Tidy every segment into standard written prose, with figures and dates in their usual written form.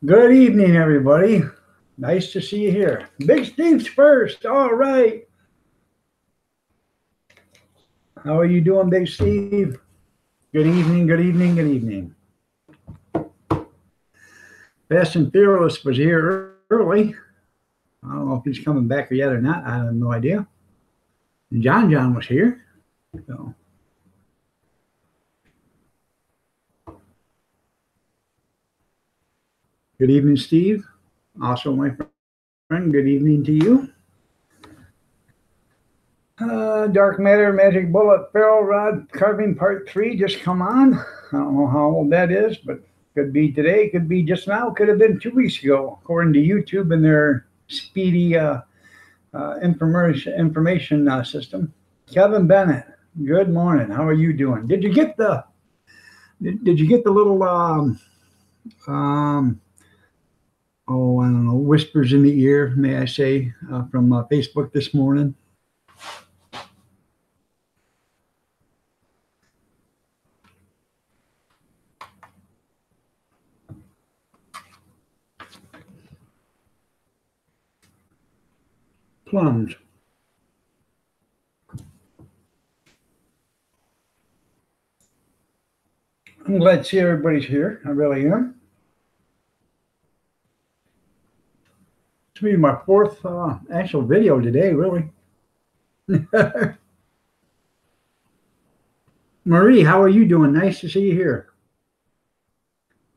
Good evening, everybody. Nice to see you here. Big Steve's first. All right. How are you doing, Big Steve? Good evening, good evening, good evening. Fast and Fearless was here early. I don't know if he's coming back yet or not. I have no idea. John was here. So. Good evening, Steve. Also, my friend, good evening to you. Dark Matter, Magic Bullet, Ferro Rod, Carving Part 3 just come on. I don't know how old that is, but could be today, could be just now, could have been 2 weeks ago, according to YouTube and their speedy information system. Kevin Bennett, good morning. How are you doing? Did you get the little oh, I don't know, whispers in the ear, may I say, from Facebook this morning? Plums. I'm glad to see everybody's here. I really am. It's be my fourth actual video today, really. Marie, how are you doing? Nice to see you here.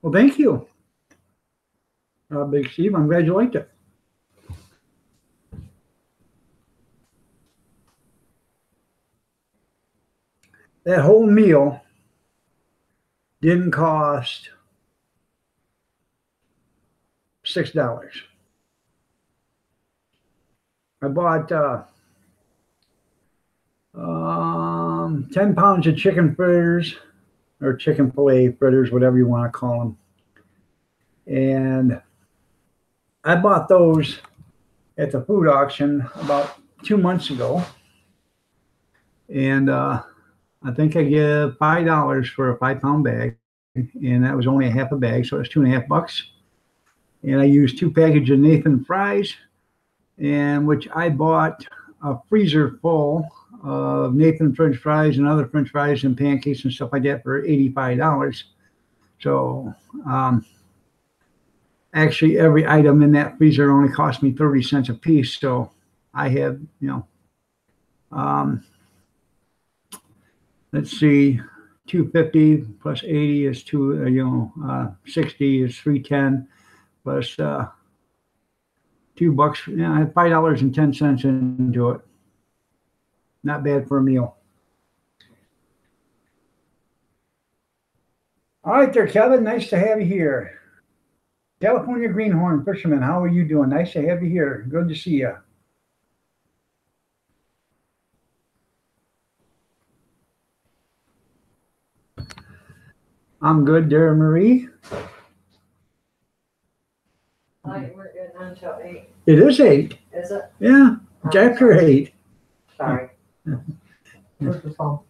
Well, thank you, Big Steve. I'm glad you liked it. That whole meal didn't cost $6. I bought 10 pounds of chicken fritters, or chicken filet fritters, whatever you want to call them. And I bought those at the food auction about 2 months ago. And I think I give $5 for a 5-pound bag. And that was only a half a bag, so it's $2.50. And I used 2 packages of Nathan fries, and which I bought a freezer full of Nathan French fries and other French fries and pancakes and stuff like that for $85. So actually every item in that freezer only cost me 30 cents a piece. So I have, let's see, 250 plus 80 is 60 is 310 plus $2. Yeah, I had $5.10 into it. Not bad for a meal. All right there, Kevin. Nice to have you here. California Greenhorn Fisherman, how are you doing? Nice to have you here. Good to see you. I'm good, dear Marie. We're getting until 8. It is 8. Is it? Yeah, it's after 8. Sorry. Where's the phone?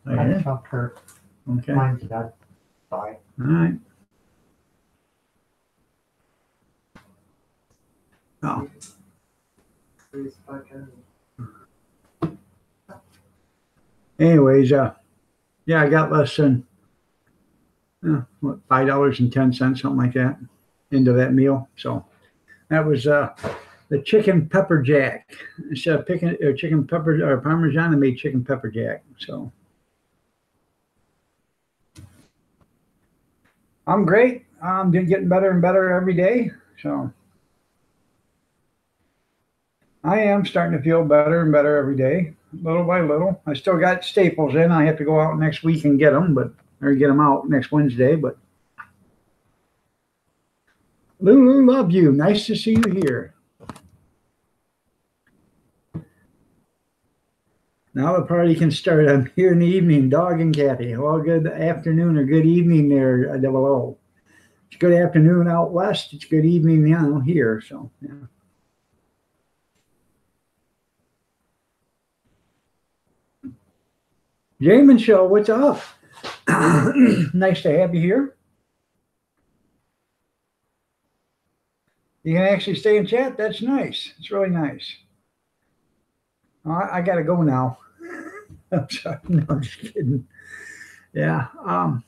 Right I here. chopped her. Okay. Mine's done. Sorry. All right. Oh. Anyways, yeah, I got less than $5.10, something like that, into that meal. So that was the chicken pepper jack. Instead of picking chicken pepper or Parmesan, I made chicken pepper jack. So I'm great. I'm getting better and better every day. So I am starting to feel better and better every day, little by little. I still got staples in. I have to go out next week and get them, or get them out next Wednesday. But Lulu, love you. Nice to see you here. Now the party can start. I'm here in the evening, Dog and Kathy. Well, good afternoon or good evening there, Double O. It's good afternoon out west. It's good evening here. So, yeah. Jamin Show, what's up? Nice to have you here. You can actually stay and chat. That's nice. It's really nice. I got to go now. I'm sorry. No, I'm just kidding. Yeah. I'm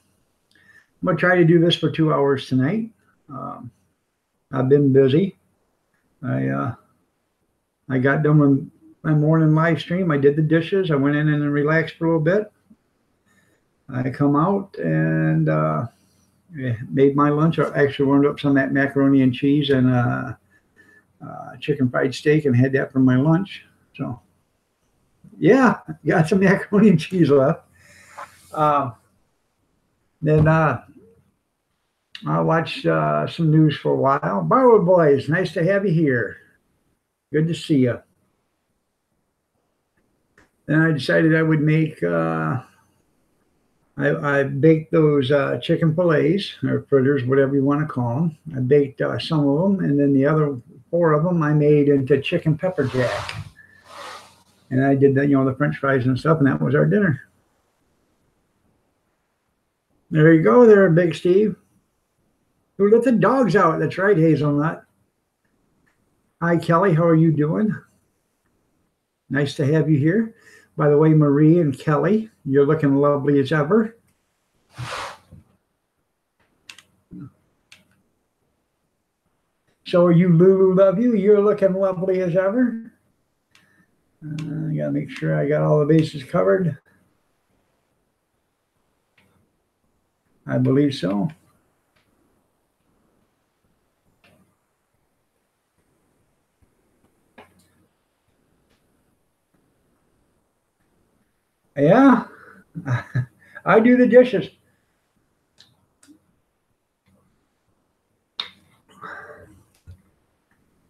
going to try to do this for 2 hours tonight. I've been busy. I got done with my morning live stream. I did the dishes. I went in and relaxed for a little bit. I come out and made my lunch. I actually warmed up some of that macaroni and cheese and chicken fried steak and had that for my lunch. So, yeah, got some macaroni and cheese left. Then I watched some news for a while. Barwood Boys, nice to have you here. Good to see you. Then I decided I would make, I baked those chicken fillets or fritters, whatever you want to call them. I baked some of them, and then the other 4 of them I made into chicken pepper jack. And I did that, the French fries and stuff, and that was our dinner. There you go there, Big Steve. Who let the dogs out? That's right, Hazelnut. Hi, Kelly. How are you doing? Nice to have you here. By the way, Marie and Kelly, you're looking lovely as ever. So are you, Lulu Love You? You're looking lovely as ever. I got to make sure I got all the bases covered. I believe so. Yeah, I do the dishes.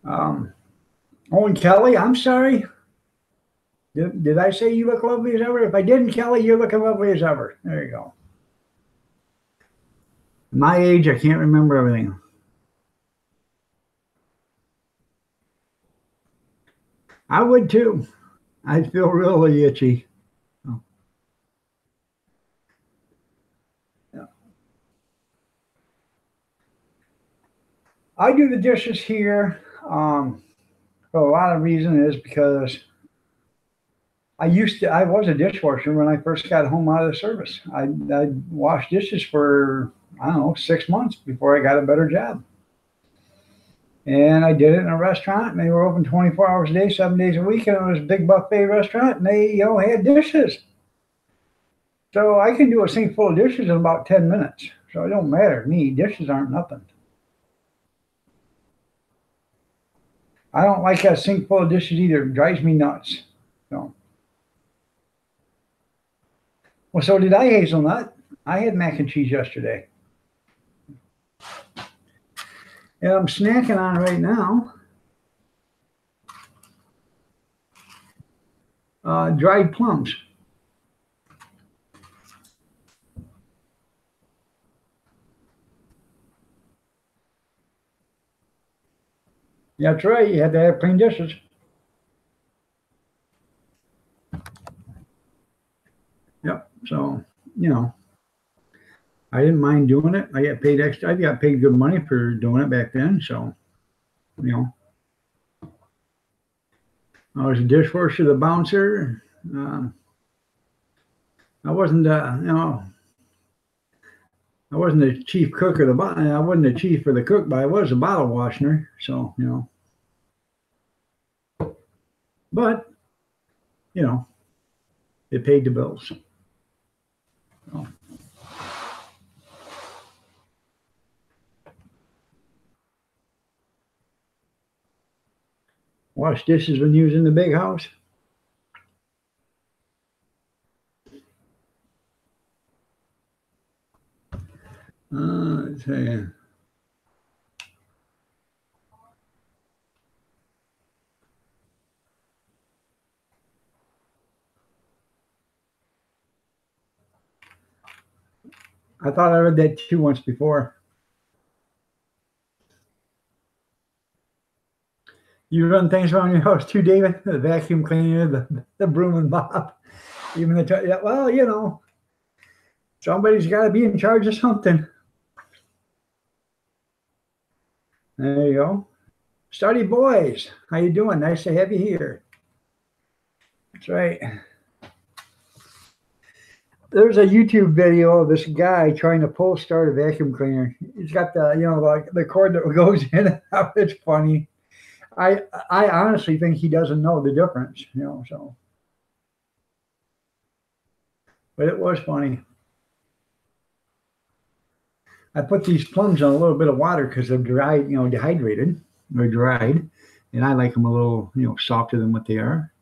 Oh, and Kelly, I'm sorry. Did I say you look lovely as ever? If I didn't, Kelly, you're looking lovely as ever. There you go. My age, I can't remember everything. I would too. I'd feel really itchy. I do the dishes here for a lot of reasons is because I was a dishwasher when I first got home out of the service. I washed dishes for, I don't know, 6 months before I got a better job. And I did it in a restaurant, and they were open 24 hours a day, 7 days a week, and it was a big buffet restaurant, and they, had dishes. So I can do a sink full of dishes in about 10 minutes. So it don't matter to me. Dishes aren't nothing. I don't like a sink full of dishes either. It drives me nuts. So. Well, so did I, Hazelnut. I had mac and cheese yesterday. And I'm snacking on right now dried plums. Yeah, that's right. You had to have clean dishes. Yep. So, I didn't mind doing it. I got paid extra. I got paid good money for doing it back then. So, I was a dishwasher, the bouncer. I wasn't, I wasn't the chief cook or I wasn't the chief or the cook, but I was a bottle washer. So, but, it paid the bills. So. Wash dishes when you was in the big house. Let's see. I thought I read that too once before. You run things around your house too, David? The vacuum cleaner, the broom and mop, even the well, somebody's got to be in charge of something. There you go. Study boys, how you doing? Nice to have you here. That's right. There's a YouTube video of this guy trying to pull start a vacuum cleaner. He's got the, like the cord that goes in and out. It's funny. I honestly think he doesn't know the difference, so. But it was funny. I put these plums in a little bit of water because they're dried, dehydrated. They're dried. And I like them a little, softer than what they are.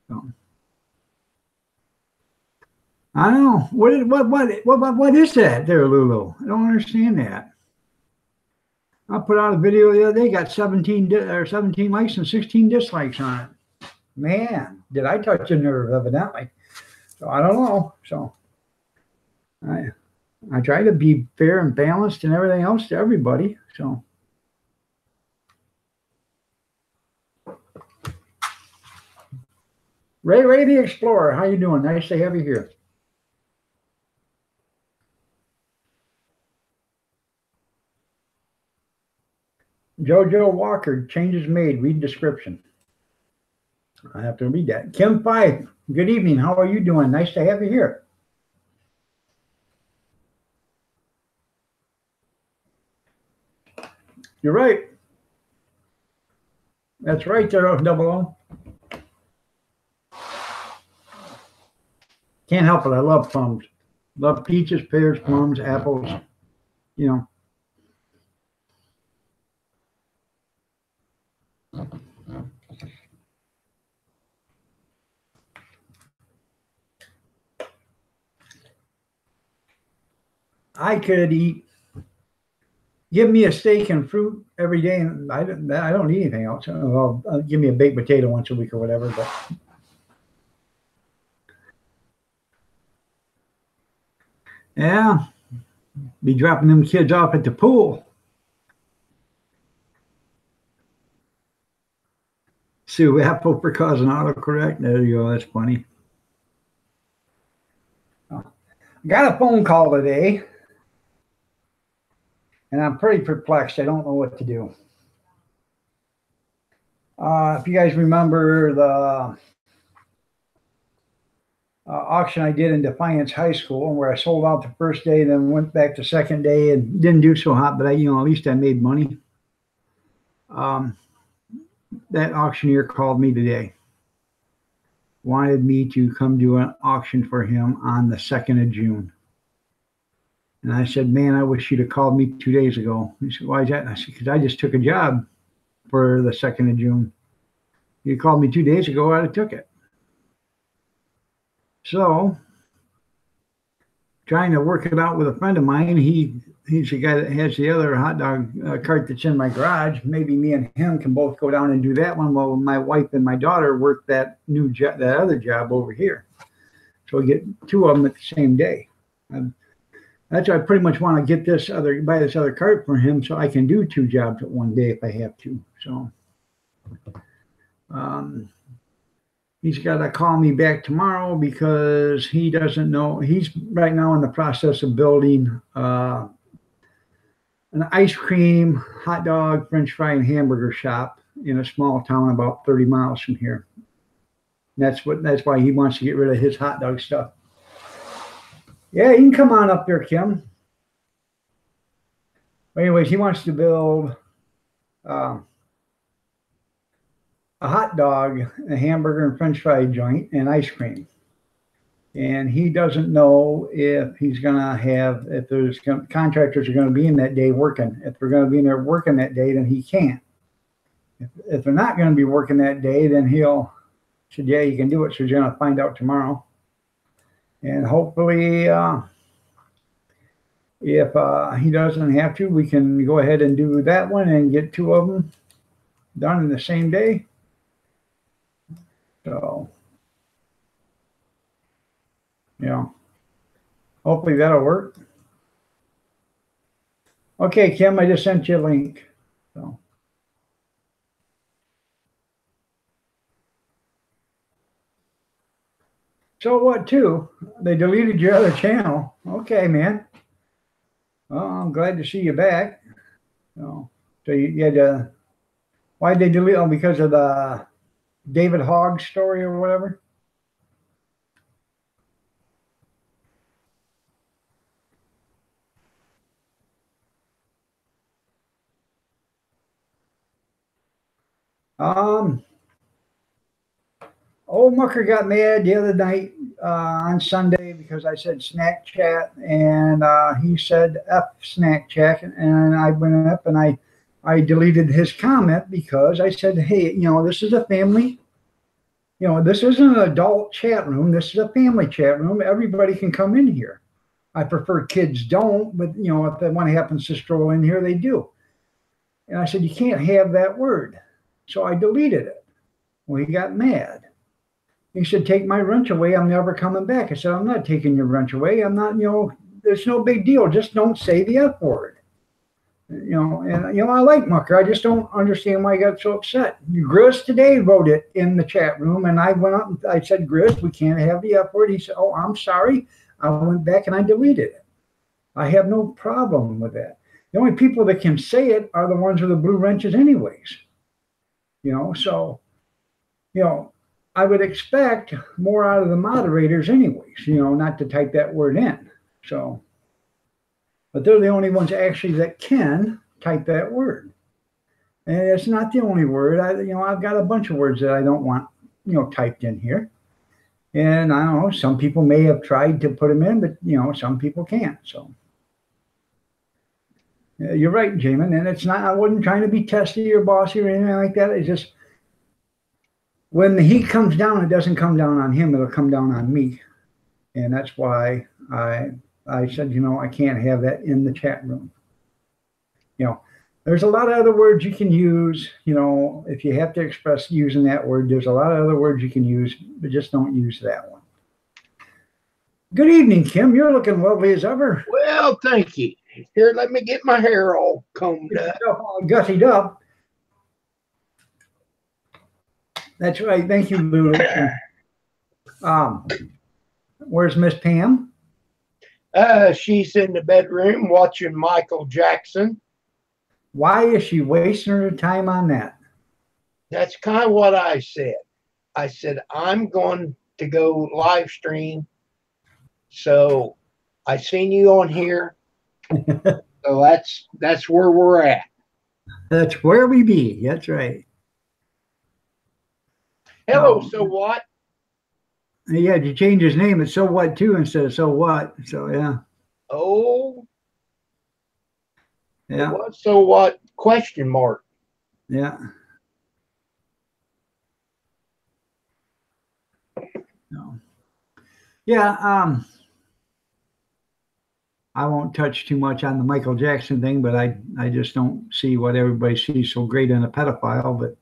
So. I don't know. What is that there, Lulu? I don't understand that. I put out a video the other day, got 17 likes and 16 dislikes on it. Man, did I touch a nerve, evidently. So I don't know. So I try to be fair and balanced and everything else to everybody. So Ray the Explorer, how you doing? Nice to have you here. Jojo Walker, changes made. Read description. I have to read that. Kim Fife, good evening. How are you doing? Nice to have you here. You're right. That's right there, Double O. Can't help it. I love plums. Love peaches, pears, plums, apples. I could give me a steak and fruit every day, and I don't need anything else. Well, give me a baked potato once a week or whatever. But yeah, be dropping them kids off at the pool. Sue Apple for causing autocorrect. There you go. That's funny. I got a phone call today. And I'm pretty perplexed. I don't know what to do. If you guys remember the auction I did in Defiance High School, where I sold out the first day, then went back the second day and didn't do so hot, but at least I made money. That auctioneer called me today. Wanted me to come do an auction for him on the 2nd of June. And I said, man, I wish you'd have called me 2 days ago. He said, why is that? And I said, because I just took a job for the 2nd of June. You called me 2 days ago, I'd have took it. So, trying to work it out with a friend of mine. He's the guy that has the other hot dog cart that's in my garage. Maybe me and him can both go down and do that one while my wife and my daughter work that other job over here. So we get two of them at the same day. That's why I pretty much want to get buy this other cart for him so I can do 2 jobs at one day if I have to. So he's got to call me back tomorrow because he doesn't know. He's right now in the process of building an ice cream, hot dog, French fry, and hamburger shop in a small town about 30 miles from here. That's why he wants to get rid of his hot dog stuff. Yeah, you can come on up there, Kim. But anyways, he wants to build a hot dog, a hamburger and French fry joint, and ice cream. And he doesn't know if he's going to have, if there's contractors are going to be in that day working. If they're going to be in there working that day, then he can't. If they're not going to be working that day, then he'll said, yeah, you can do it. So you're going to find out tomorrow. And hopefully, if he doesn't have to, we can go ahead and do that one and get 2 of them done in the same day. So, yeah, hopefully that'll work. Okay, Kim, I just sent you a link. So what, too? They deleted your other channel. Okay, man. Well, I'm glad to see you back. So you had to Why'd they delete? Oh, because of the David Hogg story or whatever. Um, Old Mucker got mad the other night on Sunday because I said snack chat, and he said F snack chat, and I went up and I deleted his comment because I said, hey, this is a family. This isn't an adult chat room. This is a family chat room. Everybody can come in here. I prefer kids don't, but if one happens to stroll in here, they do. And I said, you can't have that word. So I deleted it. Well, he got mad. He said, take my wrench away. I'm never coming back. I said, I'm not taking your wrench away. I'm not, there's no big deal. Just don't say the F word. I like Mucker. I just don't understand why he got so upset. Gris today wrote it in the chat room, and I went up and I said, Gris, we can't have the F word. He said, oh, I'm sorry. I went back and I deleted it. I have no problem with that. The only people that can say it are the ones with the blue wrenches anyways. So, I would expect more out of the moderators anyways, not to type that word in. So, but they're the only ones actually that can type that word. And it's not the only word. I've got a bunch of words that I don't want, typed in here. And I don't know, some people may have tried to put them in, but, some people can't. So you're right, Jamin. And it's not, I wasn't trying to be testy or bossy or anything like that. It's just, when the heat comes down, it doesn't come down on him. It'll come down on me. And that's why I said, I can't have that in the chat room. There's a lot of other words you can use. If you have to express using that word, there's a lot of other words you can use, but just don't use that one. Good evening, Kim. You're looking lovely as ever. Well, thank you. Here, let me get my hair all combed up. All gussied up. That's right. Thank you, Lulu. Where's Miss Pam? She's in the bedroom watching Michael Jackson. Why is she wasting her time on that? That's kind of what I said. I said, I'm going to go live stream. So I seen you on here. So that's where we're at. That's where we be. That's right. Hello, so what? Yeah, you change his name. It's so what too instead of so what. So yeah. Oh. Yeah. What, so what? Question mark. Yeah. No. Yeah. I won't touch too much on the Michael Jackson thing, but I just don't see what everybody sees so great in a pedophile. But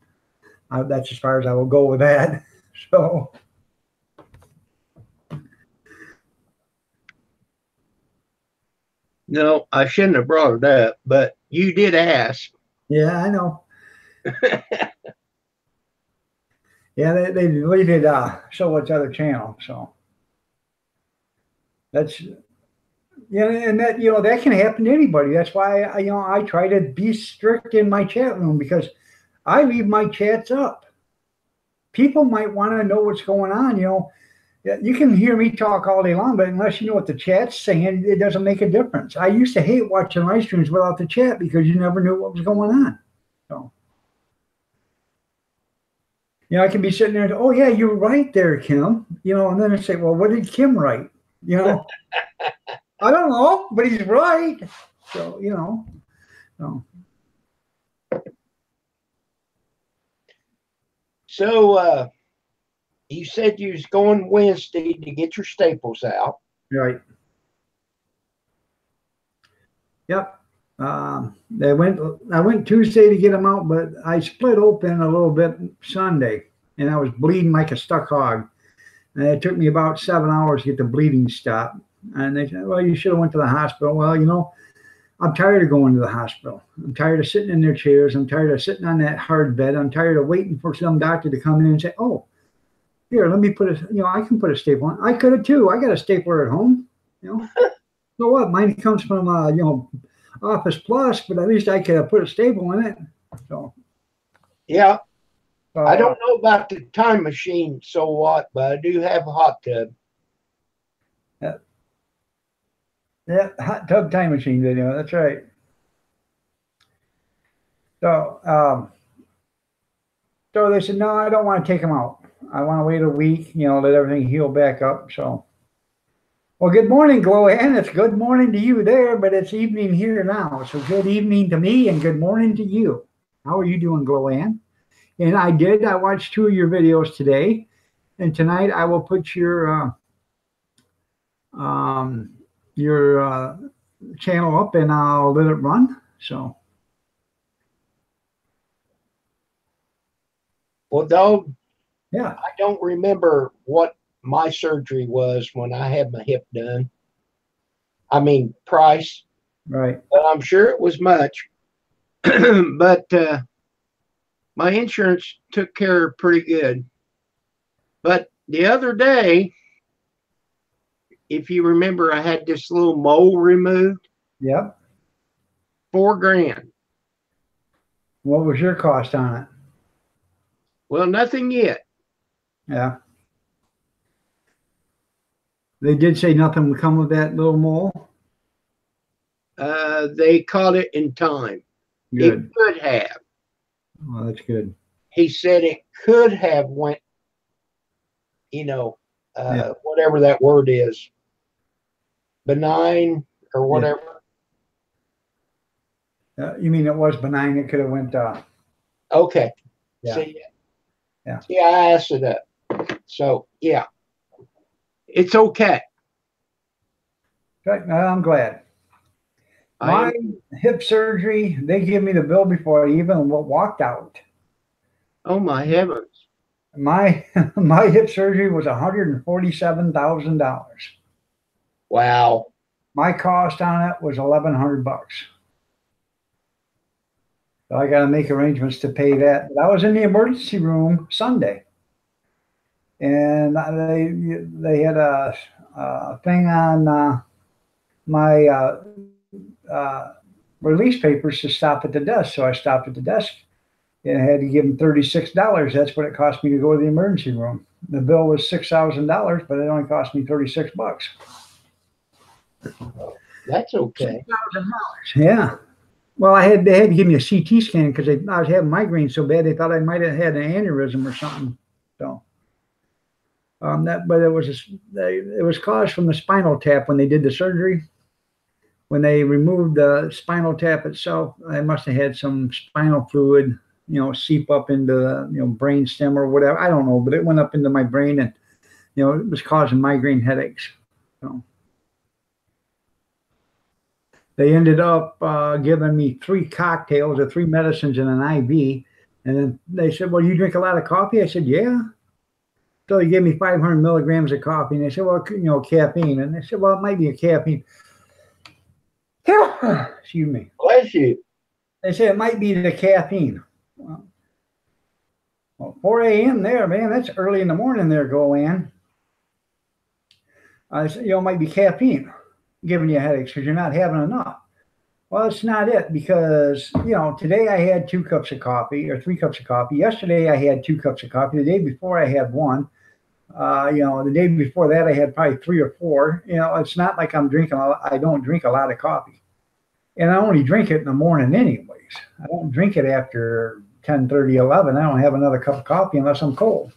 that's as far as I will go with that. So. No, I shouldn't have brought it up, but you did ask. Yeah, I know. Yeah, they deleted So What's Other channel. So that's, and that that can happen to anybody. That's why I try to be strict in my chat room, because I leave my chats up. People might want to know what's going on. You can hear me talk all day long, but unless you know what the chat's saying, it doesn't make a difference. I used to hate watching live streams without the chat because you never knew what was going on. So, I can be sitting there and, oh yeah, you're right there, Kim. And then I say, well, what did Kim write? I don't know, but he's right. So, So, you said you was going Wednesday to get your staples out. Right. Yep. I went Tuesday to get them out, but I split open a little bit Sunday, and I was bleeding like a stuck hog. And it took me about 7 hours to get the bleeding stopped. And they said, well, you should have went to the hospital. Well, I'm tired of going to the hospital. I'm tired of sitting in their chairs. I'm tired of sitting on that hard bed. I'm tired of waiting for some doctor to come in and say, oh, here, let me put I can put a staple on. I could have too. I got a stapler at home. So what? Mine comes from, Office Plus, but at least I could have put a staple in it. So, Yeah. So, I don't know about the time machine, so what, but I do have a hot tub. yeah, hot tub time machine video. That's right. So, so they said, no, I don't want to take them out. I want to wait a week, let everything heal back up. So, well, good morning, Gloann. It's good morning to you there, but it's evening here now. So, good evening to me and good morning to you. How are you doing, Gloann? And I watched 2 of your videos today. And tonight I will put your channel up and I'll let it run. So, Well, dog, yeah. I don't remember what my surgery was when I had my hip done. I mean, price, Right. but I'm sure it was much. But my insurance took care of pretty good. But the other day, if you remember, I had this little mole removed. Yep. $4,000. What was your cost on it? Well, nothing yet. Yeah. They did say nothing would come of that little mole. They caught it in time. Good. It could have. Well, that's good. He said it could have went, whatever that word is, benign or whatever. You mean it was benign? It could have went. Okay. Yeah. See, Yeah. See, I asked it up. So yeah, it's okay. Okay. I'm glad. My hip surgery, they gave me the bill before I even walked out. Oh my heavens! My my hip surgery was $147,000. Wow. My cost on it was $1,100. So I got to make arrangements to pay that. But I was in the emergency room Sunday, and they had a thing on my release papers to stop at the desk. So I stopped at the desk and I had to give them $36. That's what it cost me to go to the emergency room. The bill was $6,000, but it only cost me $36. That's okay. $6,000. Yeah. Well, they had to give me a CT scan because I was having migraines so bad they thought I might have had an aneurysm or something. So, but it was caused from the spinal tap when they did the surgery. When they removed the spinal tap itself, I must have had some spinal fluid, seep up into the brain stem or whatever. I don't know, but it went up into my brain and it was causing migraine headaches. So they ended up giving me 3 cocktails or 3 medicines and an IV. And then they said, well, you drink a lot of coffee? I said, yeah. So they gave me 500 milligrams of coffee. And they said, well, caffeine. And they said, well, it might be a caffeine. Excuse me. Bless you. They said it might be the caffeine. Well, 4 a.m. there, man. That's early in the morning there, Gloann. I said, it might be caffeine giving you headaches because you're not having enough. Well, it's not it because, today I had 2 cups of coffee or 3 cups of coffee. Yesterday I had 2 cups of coffee. The day before I had 1. The day before that I had probably 3 or 4. It's not like I don't drink a lot of coffee. And I only drink it in the morning anyways. I don't drink it after 10:30, 11. I don't have another cup of coffee unless I'm cold,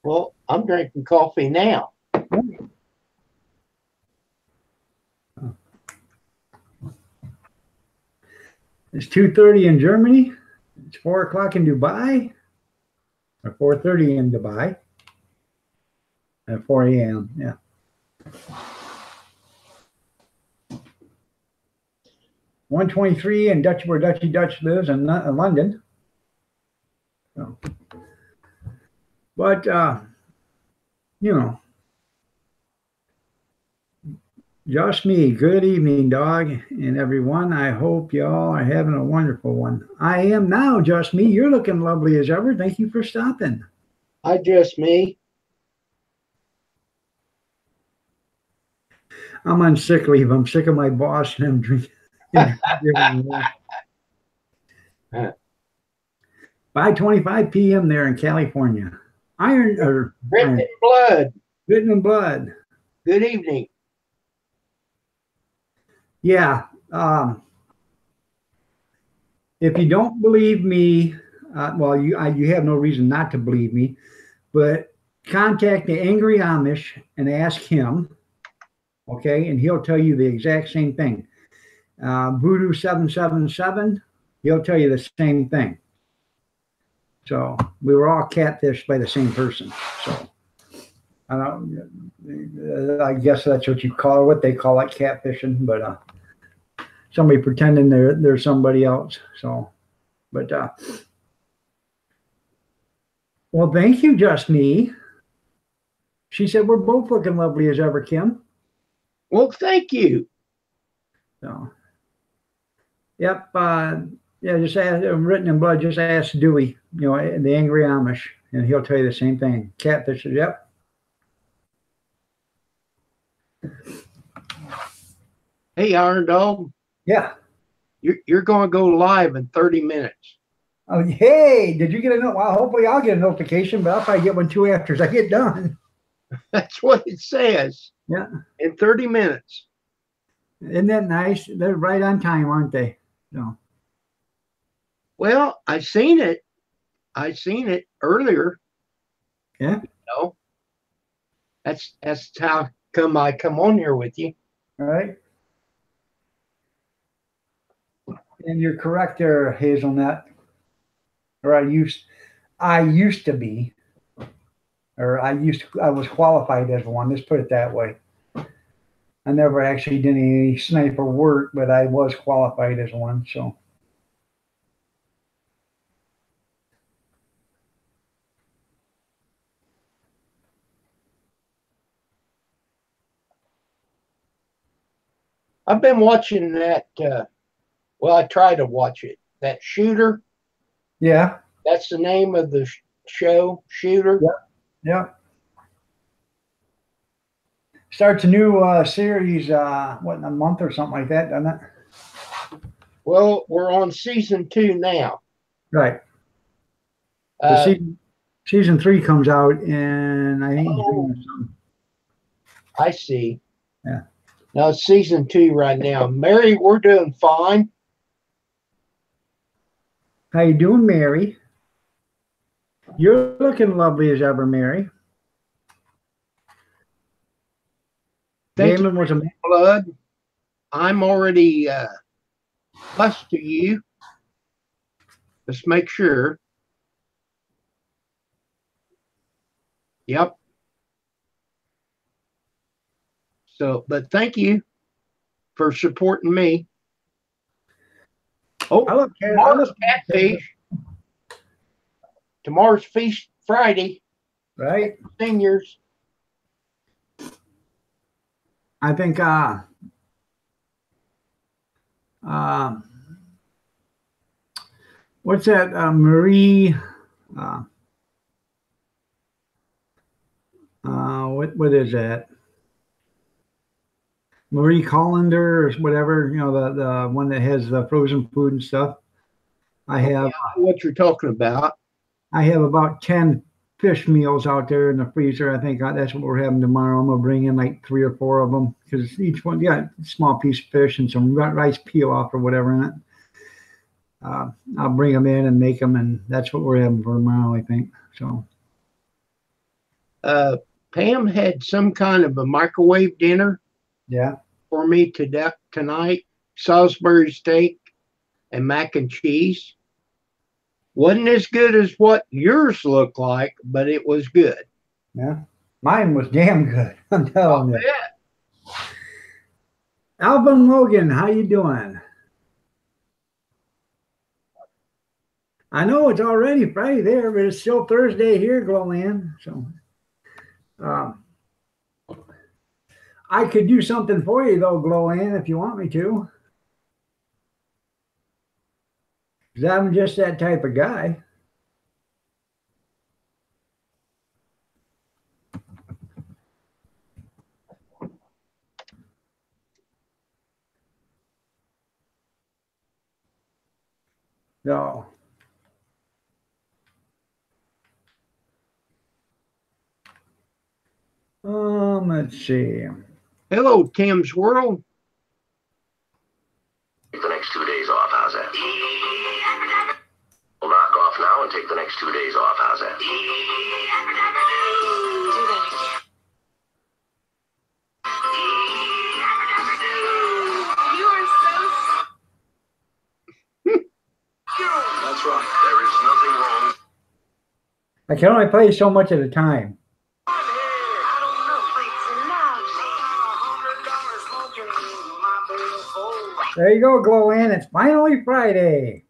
Well, I'm drinking coffee now. It's 2:30 in Germany. It's 4 o'clock in Dubai. Or 4:30 in Dubai. At 4 a.m. Yeah. $123 in where Dutchy Dutch lives in London. So, but just me. Good evening, dog, and everyone. I hope y'all are having a wonderful one. I am now, just me. You're looking lovely as ever. Thank you for stopping. Hi, just me. I'm on sick leave. I'm sick of my boss and I'm drinking. Huh. 5:25 p.m. there in California. Iron, Written in blood. written in blood. Good evening. Yeah. If you don't believe me, well, you have no reason not to believe me, but contact the Angry Amish and ask him, okay, and he'll tell you the exact same thing. Voodoo 777, he'll tell you the same thing. So we were all catfished by the same person. So I don't. I guess that's what you call it, what they call it, catfishing. But somebody pretending they're somebody else. So, but well, thank you, Just Me. She said we're both looking lovely as ever, Kim. Well, thank you. So, yep. Yeah, just ask, written in blood. Just ask Dewey, the Angry Amish, and he'll tell you the same thing. Catfishes. Yep. Hey, Iron Dog, Yeah. you're going to go live in 30 minutes. Oh, hey, did you get a note? Well, hopefully I'll get a notification, but I'll probably get one too after I get done. That's what it says. Yeah. In 30 minutes. Isn't that nice? They're right on time, aren't they? So, Well, I seen it. I seen it earlier. yeah. No, that's how come I come on here with you. All right. And you're correct there, Hazelnut. Or I used to be, or I was qualified as one. Let's put it that way. I never actually did any sniper work, but I was qualified as one. So, I've been watching that. Well, I try to watch it. That Shooter. yeah. That's the name of the show, Shooter. Yeah. Starts a new series, what, in a month or something like that, doesn't it? Well, we're on season 2 now. Right. Uh, Season 3 comes out in, I think, Oh. June or something. I see. Yeah. Now it's season 2 right now. Mary, we're doing fine. How you doing, Mary? You're looking lovely as ever, Mary. Thank Damon was a you, Blood. I'm already plus to you. Let's make sure. Yep. So, but thank you for supporting me. I Oh, love tomorrow's catfish. Tomorrow's Feast Friday. right? Seniors. I think what's that? Marie what is that? Marie Collender or whatever, the one that has the frozen food and stuff. I have What you're talking about. I have about 10 fish meals out there in the freezer. I think that's what we're having tomorrow. I'm gonna bring in like 3 or 4 of them because each one got a small piece of fish and some rice pilaf or whatever in it. I'll bring them in and make them, and that's what we're having for tomorrow, I think. So, Pam had some kind of a microwave dinner yeah. for me tonight. Salisbury steak and mac and cheese. Wasn't as good as what yours looked like, but it was good. Yeah. Mine was damn good. I'm telling you. Yeah. Alvin Logan, how you doing? I know it's already Friday there, but it's still Thursday here, Glowland. So, I could do something for you though, Glowland, if you want me to. Because I'm just that type of guy. So, let's see. Hello, Tim's World. Take the next 2 days off. How's that? We'll knock off now and take the next 2 days off. How's that? That's right. There is nothing wrong. I can only play so much at a time. There you go, Glow-Ann. It's finally Friday.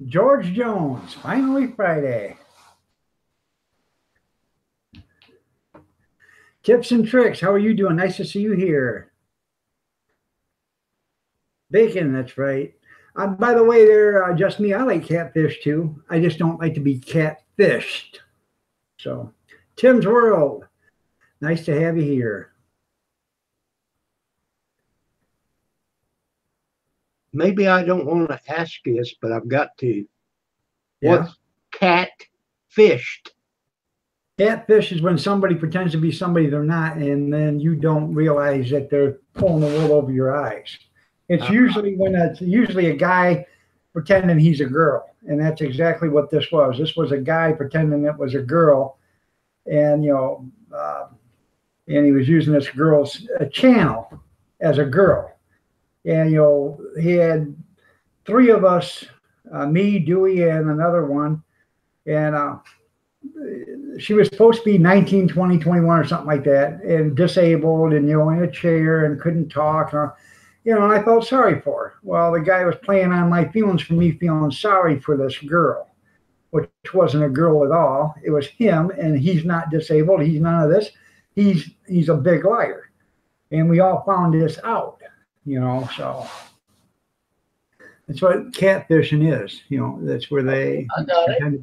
George Jones, finally Friday. Tips and tricks, how are you doing? Nice to see you here. Bacon, that's right. By the way, there, just me, I like catfish too. I just don't like to be catfished. So, Tim's World, nice to have you here. Maybe I don't want to ask this, but I've got to. Yeah. What's catfished? Catfish is when somebody pretends to be somebody they're not, and then you don't realize that they're pulling the wool over your eyes. It's usually when it's usually a guy pretending he's a girl, and that's exactly what this was. This was a guy pretending it was a girl, and and he was using this girl's channel as a girl. And he had 3 of us, me, Dewey, and another one, and she was supposed to be 19, 20, 21 or something like that, and disabled, and in a chair and couldn't talk. And I felt sorry for her. Well, the guy was playing on my feelings for me feeling sorry for this girl, which wasn't a girl at all. It was him, and he's not disabled. He's none of this. He's a big liar, and we all found this out. So that's what catfishing is. That's where they. I got it.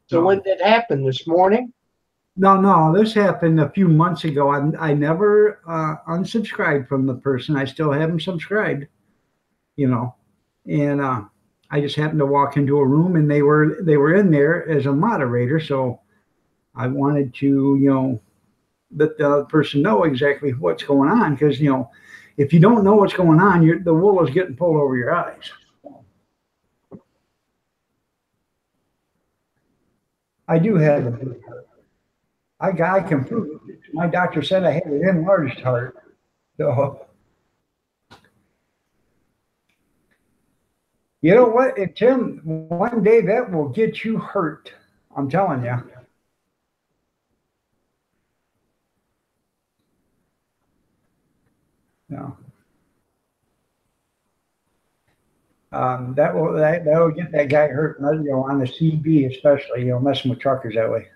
So when did it happen? This morning? No, this happened a few months ago. I never unsubscribed from the person. I still haven't subscribed, and I just happened to walk into a room, and they were in there as a moderator. So I wanted to, let the person know exactly what's going on, because, if you don't know what's going on, the wool is getting pulled over your eyes. I do have a big heart. I can prove it. My doctor said I had an enlarged heart. So, you know what, Tim? One day that will get you hurt. I'm telling you. No. That will get that guy hurt, on the CB especially, messing with truckers that way.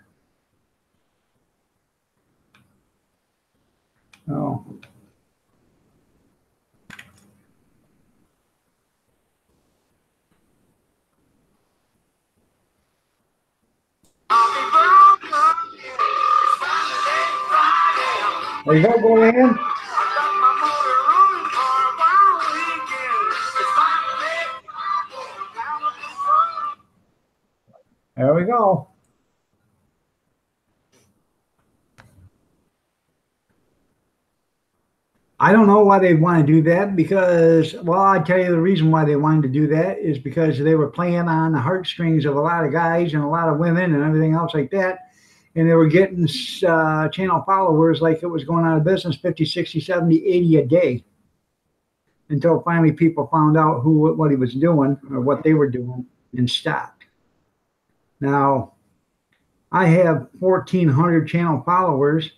Oh. There you go, Glow-Ann. There we go. I don't know why they want to do that, because, well, I tell you the reason why they wanted to do that is because they were playing on the heartstrings of a lot of guys and a lot of women and everything else like that. And they were getting channel followers like it was going out of business, 50, 60, 70, 80 a day. Until finally people found out what he was doing or what they were doing and stopped. Now, I have 1,400 channel followers.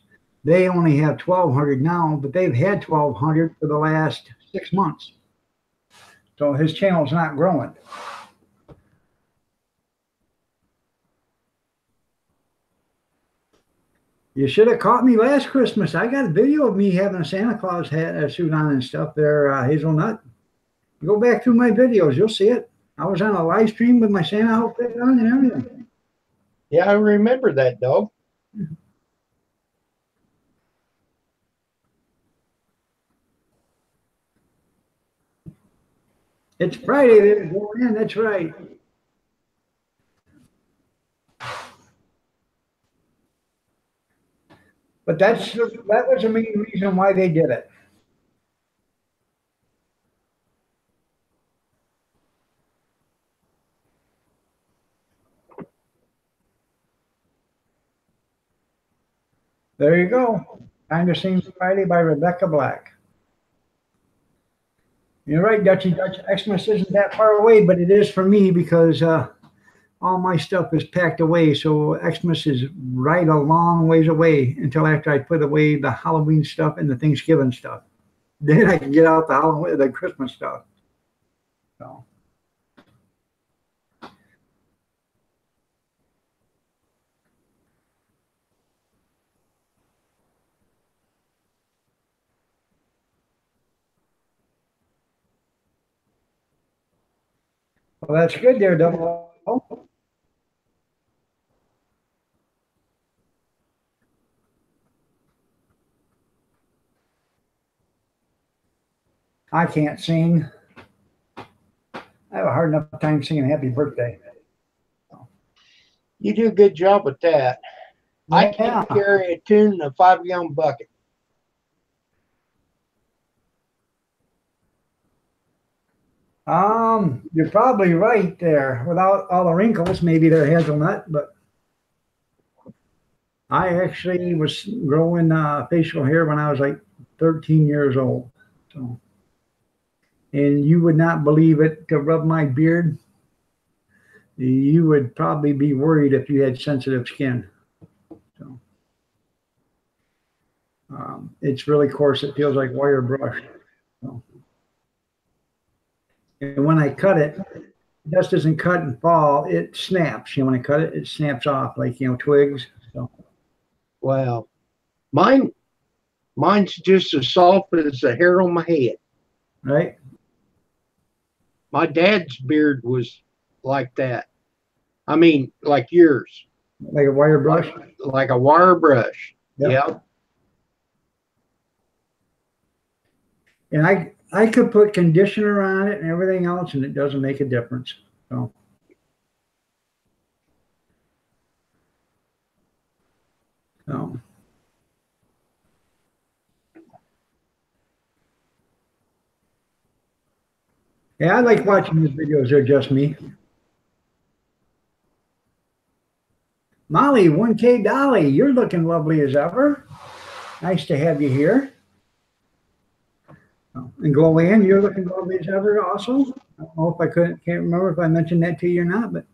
They only have 1,200 now, but they've had 1,200 for the last 6 months. So his channel's not growing. You should have caught me last Christmas. I got a video of me having a Santa Claus hat, suit on and stuff there, Hazelnut. You go back through my videos, you'll see it. I was on a live stream with my Santa outfit on and everything. Yeah, I remember that, dog. It's Friday. They're going in. That's right. But that was the main reason why they did it. There you go. Time to Sing Friday by Rebecca Black. You're right, Dutchy Dutch. Xmas isn't that far away, but it is for me because all my stuff is packed away. So Xmas is right a long ways away until after I put away the Halloween stuff and the Thanksgiving stuff. Then I can get out the Christmas stuff. So. Well, that's good there, Double O. I can't sing. I have a hard enough time singing Happy Birthday. You do a good job with that. Yeah. I can't carry a tune in a 5-gallon bucket. You're probably right there. Without all the wrinkles, maybe they're hazelnut, but I actually was growing facial hair when I was like 13 years old. So, and you would not believe it, to rub my beard, you would probably be worried if you had sensitive skin. So, it's really coarse. It feels like wire brush. So, and when I cut it, dust doesn't cut and fall. It snaps. You know, when I cut it, it snaps off like, twigs. So, Wow. Mine's just as soft as the hair on my head. right? My dad's beard was like that. I mean, like yours. Like a wire brush. Like a wire brush. Yep. Yeah. And I could put conditioner on it and everything else, and it doesn't make a difference. So. So. Yeah, I like watching these videos. They're just me. Molly, 1K Dolly, you're looking lovely as ever. Nice to have you here. And Gloanne, you're looking lovely as ever also. I don't know if can't remember if I mentioned that to you or not, but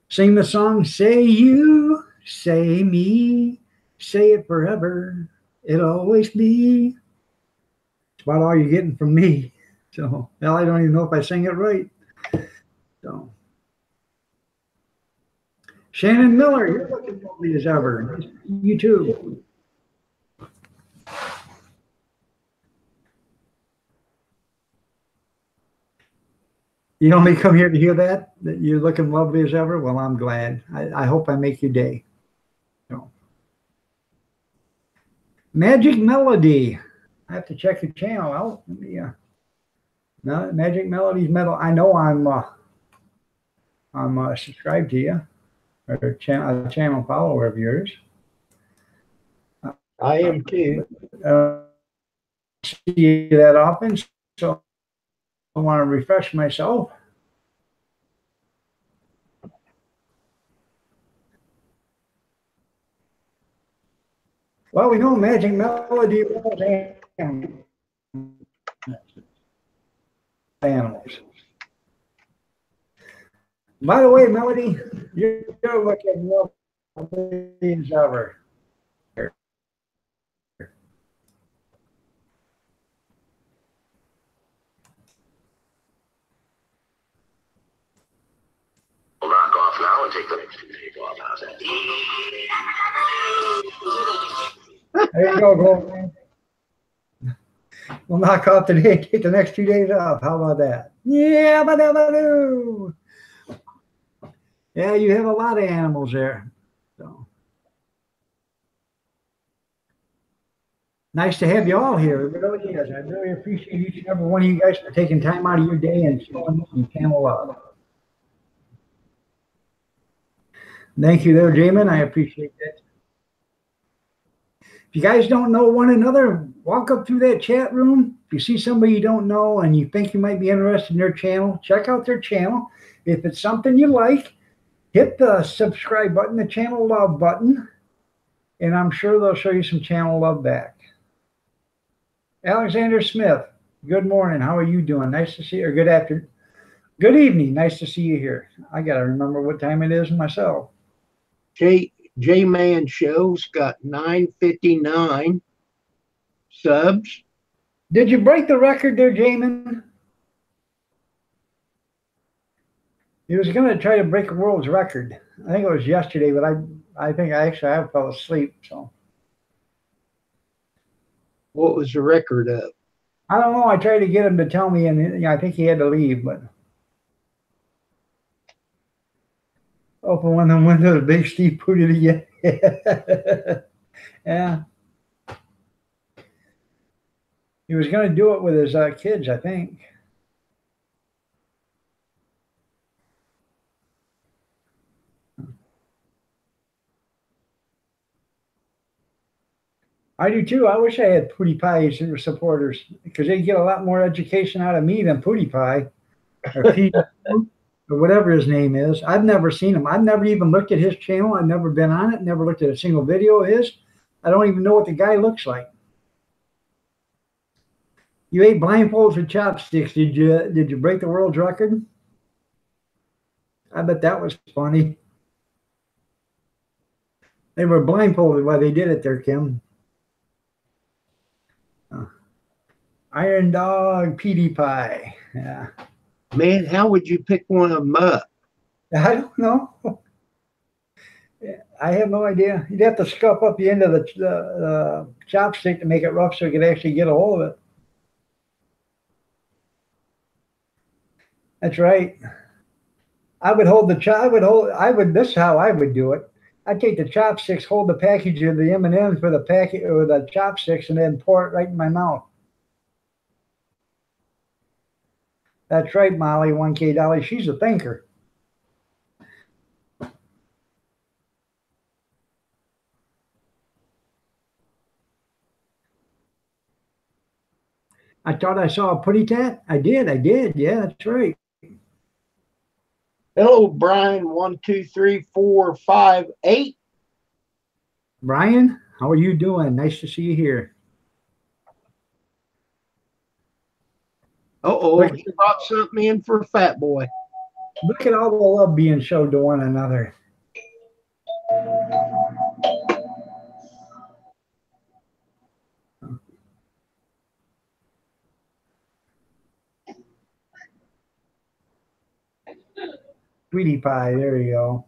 sing the song, say you, say me, say it forever. It'll always be. It's about all you're getting from me. So, well, I don't even know if I sang it right. So, Shannon Miller, you're looking lovely as ever. You too. You only come here to hear that you're looking lovely as ever? Well, I'm glad. I hope I make your day. So. Magic Melody. I have to check your channel out. Let me, no, Magic Melody's metal. I know I'm subscribed to you, or a channel follower of yours. I am too. See you that often, so I want to refresh myself. Well, we know Magic Melody loves animals. By the way, Melody, you're looking lovely as ever. We'll knock off now and take the next 2 days off. How's that? There you go, Glow. We'll knock off today and take the next 2 days off. How about that? Yeah, ba-da-ba-doo. Yeah, you have a lot of animals there. So. Nice to have you all here. It really is. I really appreciate each and every one of you guys for taking time out of your day and showing me some channel love. Thank you there, Jamin. I appreciate that. If you guys don't know one another, walk up through that chat room. If you see somebody you don't know and you think you might be interested in their channel, check out their channel. If it's something you like, hit the subscribe button, the channel love button, and I'm sure they'll show you some channel love back. Alexander Smith, good morning. How are you doing? Nice to see you. Or good afternoon. Good evening. Nice to see you here. I got to remember what time it is myself. J-Man Show's got 959 subs. Did you break the record there, Jamin? He was going to try to break a world's record. I think it was yesterday, but I think I fell asleep. So. What was the record of? I don't know. I tried to get him to tell me, and I think he had to leave. But open one of them windows, Big Steve put it again. Yeah. He was going to do it with his kids, I think. I do too. I wish I had PewDiePie supporters because they get a lot more education out of me than PewDiePie or Pete or whatever his name is. I've never seen him. I've never even looked at his channel. I've never been on it. Never looked at a single video of his. I don't even know what the guy looks like. You ate blindfolds with chopsticks. Did you break the world's record? I bet that was funny. They were blindfolded while they did it there, Kim. Iron Dog, PewDiePie. Yeah. Man, how would you pick one of them up? I don't know. I have no idea. You'd have to scuff up the end of the chopstick to make it rough so you could actually get a hold of it. That's right. I would hold the this is how I would do it. I'd take the chopsticks, hold the package of the M&Ms with a packet or the chopsticks, and then pour it right in my mouth. That's right, Molly, 1K Dolly. She's a thinker. I thought I saw a putty tat. I did. Yeah, that's right. Hello, Brian. 1, 2, 3, 4, 5, 8. Brian, how are you doing? Nice to see you here. Uh-oh, he brought something in for Fat Boy. Look at all the love being showed to one another. Sweetie Pie, there you go.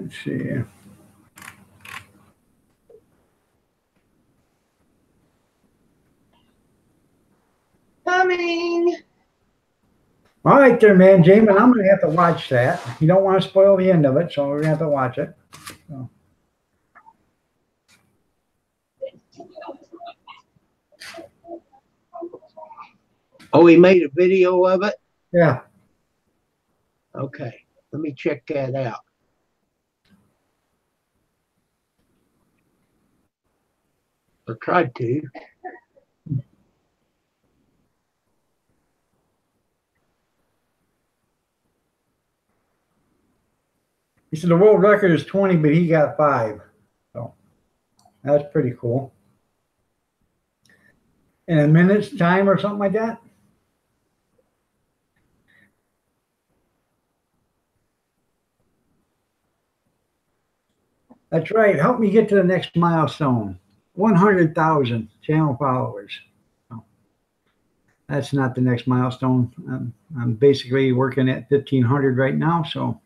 Let's see. Coming. All right there, man. Jamin, I'm going to have to watch that. You don't want to spoil the end of it, so we're going to have to watch it. So. Oh, he made a video of it? Yeah. Okay, let me check that out. I tried to. He said the world record is 20, but he got 5. So that's pretty cool. In a minute's time or something like that? That's right. Help me get to the next milestone. 100,000 channel followers. So that's not the next milestone. I'm basically working at 1,500 right now, so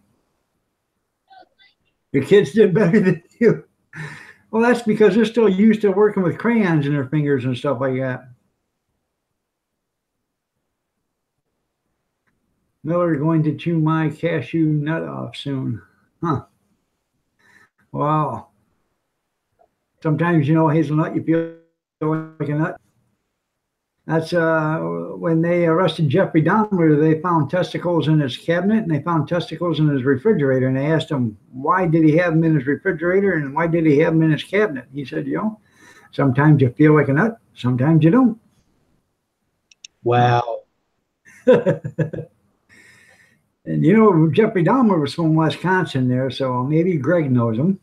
your kids did better than you. Well, that's because they're still used to working with crayons in their fingers and stuff like that. Miller going to chew my cashew nut off soon. Huh. Wow. Sometimes, hazelnut, you feel like a nut. That's when they arrested Jeffrey Dahmer, they found testicles in his cabinet and they found testicles in his refrigerator. And they asked him, why did he have them in his refrigerator and why did he have them in his cabinet? He said, sometimes you feel like a nut, sometimes you don't. Wow. And Jeffrey Dahmer was from Wisconsin there, so maybe Greg knows him.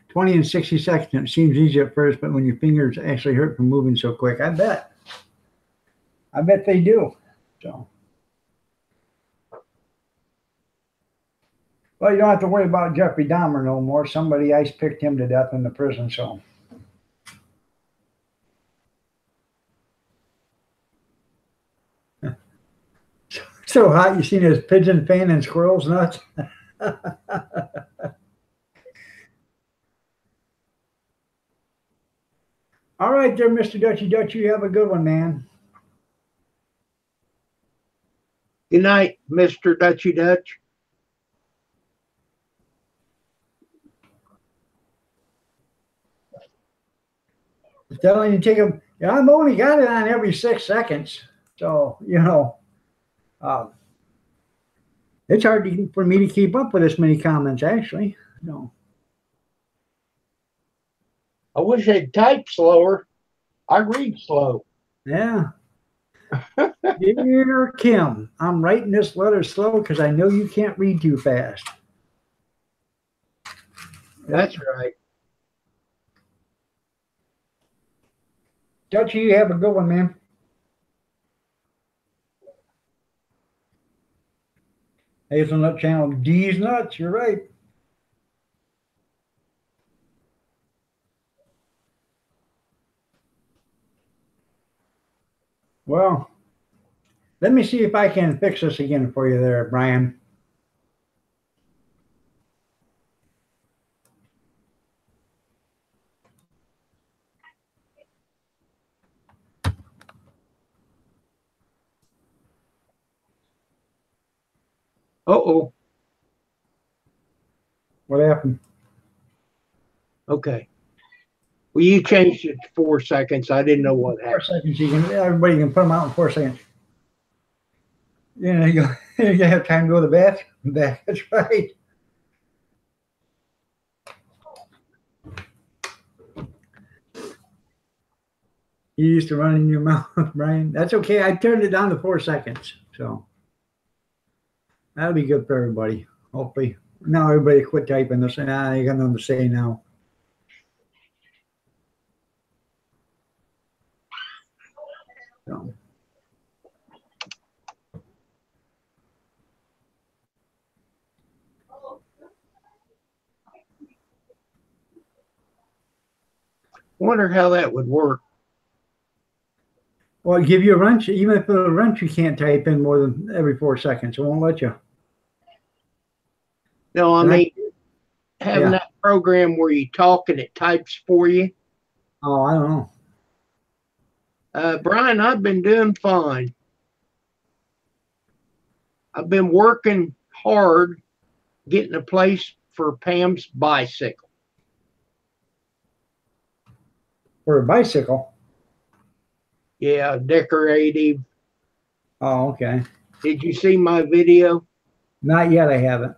20 and 60 seconds. It seems easy at first, but when your fingers actually hurt from moving so quick, I bet they do. So, well, you don't have to worry about Jeffrey Dahmer no more. Somebody ice picked him to death in the prison. So, so hot. You seen his pigeon fan and squirrels nuts? All right there, Mr. Dutchy Dutch. You have a good one, man. Good night, Mr. Dutchy Dutch. I'm telling you, take them. I've only got it on every 6 seconds. So, it's hard for me to keep up with this many comments, actually. No. I wish I'd type slower. I read slow. Yeah. Dear Kim, I'm writing this letter slow because I know you can't read too fast. That's right. Dutchy, you have a good one, man. Hazelnut Channel, D's nuts. You're right. Well, let me see if I can fix this again for you there, Brian. Uh-oh. What happened? Okay. Well, you changed it to 4 seconds. I didn't know what 4 happened. seconds. Everybody can put them out in 4 seconds. You have time to go to the bath. That's right. You used to run in your mouth, Brian. That's okay. I turned it down to 4 seconds. So that'll be good for everybody. Hopefully. Now everybody quit typing this and you got nothing to say now. So. Wonder how that would work. Well, give you a wrench. Even if it's a wrench, you can't type in more than every 4 seconds. It won't let you. No, I mean, having that program where you talk and it types for you. Oh, I don't know. Brian, I've been doing fine. I've been working hard getting a place for Pam's bicycle. For a bicycle? Yeah, decorative. Oh, okay. Did you see my video? Not yet. I haven't.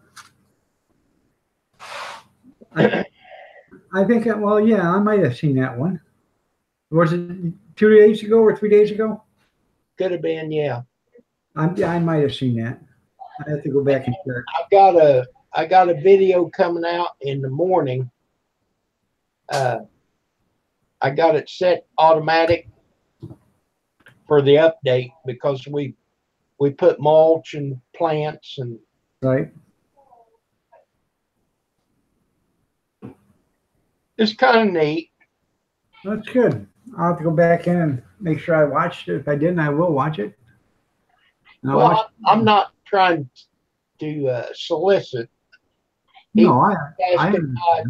I think, well, yeah, I might have seen that one. Was it 2 days ago or 3 days ago? Could have been, yeah. I might have seen that. I have to go back and check. I got a video coming out in the morning. I got it set automatic for the update because we put mulch and plants and Right. it's kind of neat. That's good. I'll have to go back in and make sure I watched it. If I didn't, I will watch it. Well, I'm not trying to solicit. No, I've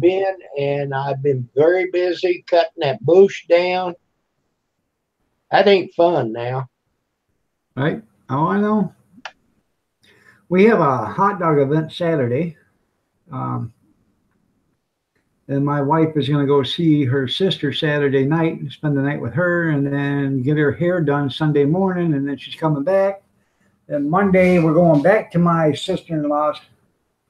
been, and I've been very busy cutting that bush down. That ain't fun now. Right? Oh, I know. We have a hot dog event Saturday. Um, and my wife is going to go see her sister Saturday night and spend the night with her and then get her hair done Sunday morning. And then she's coming back. And Monday, we're going back to my sister-in-law's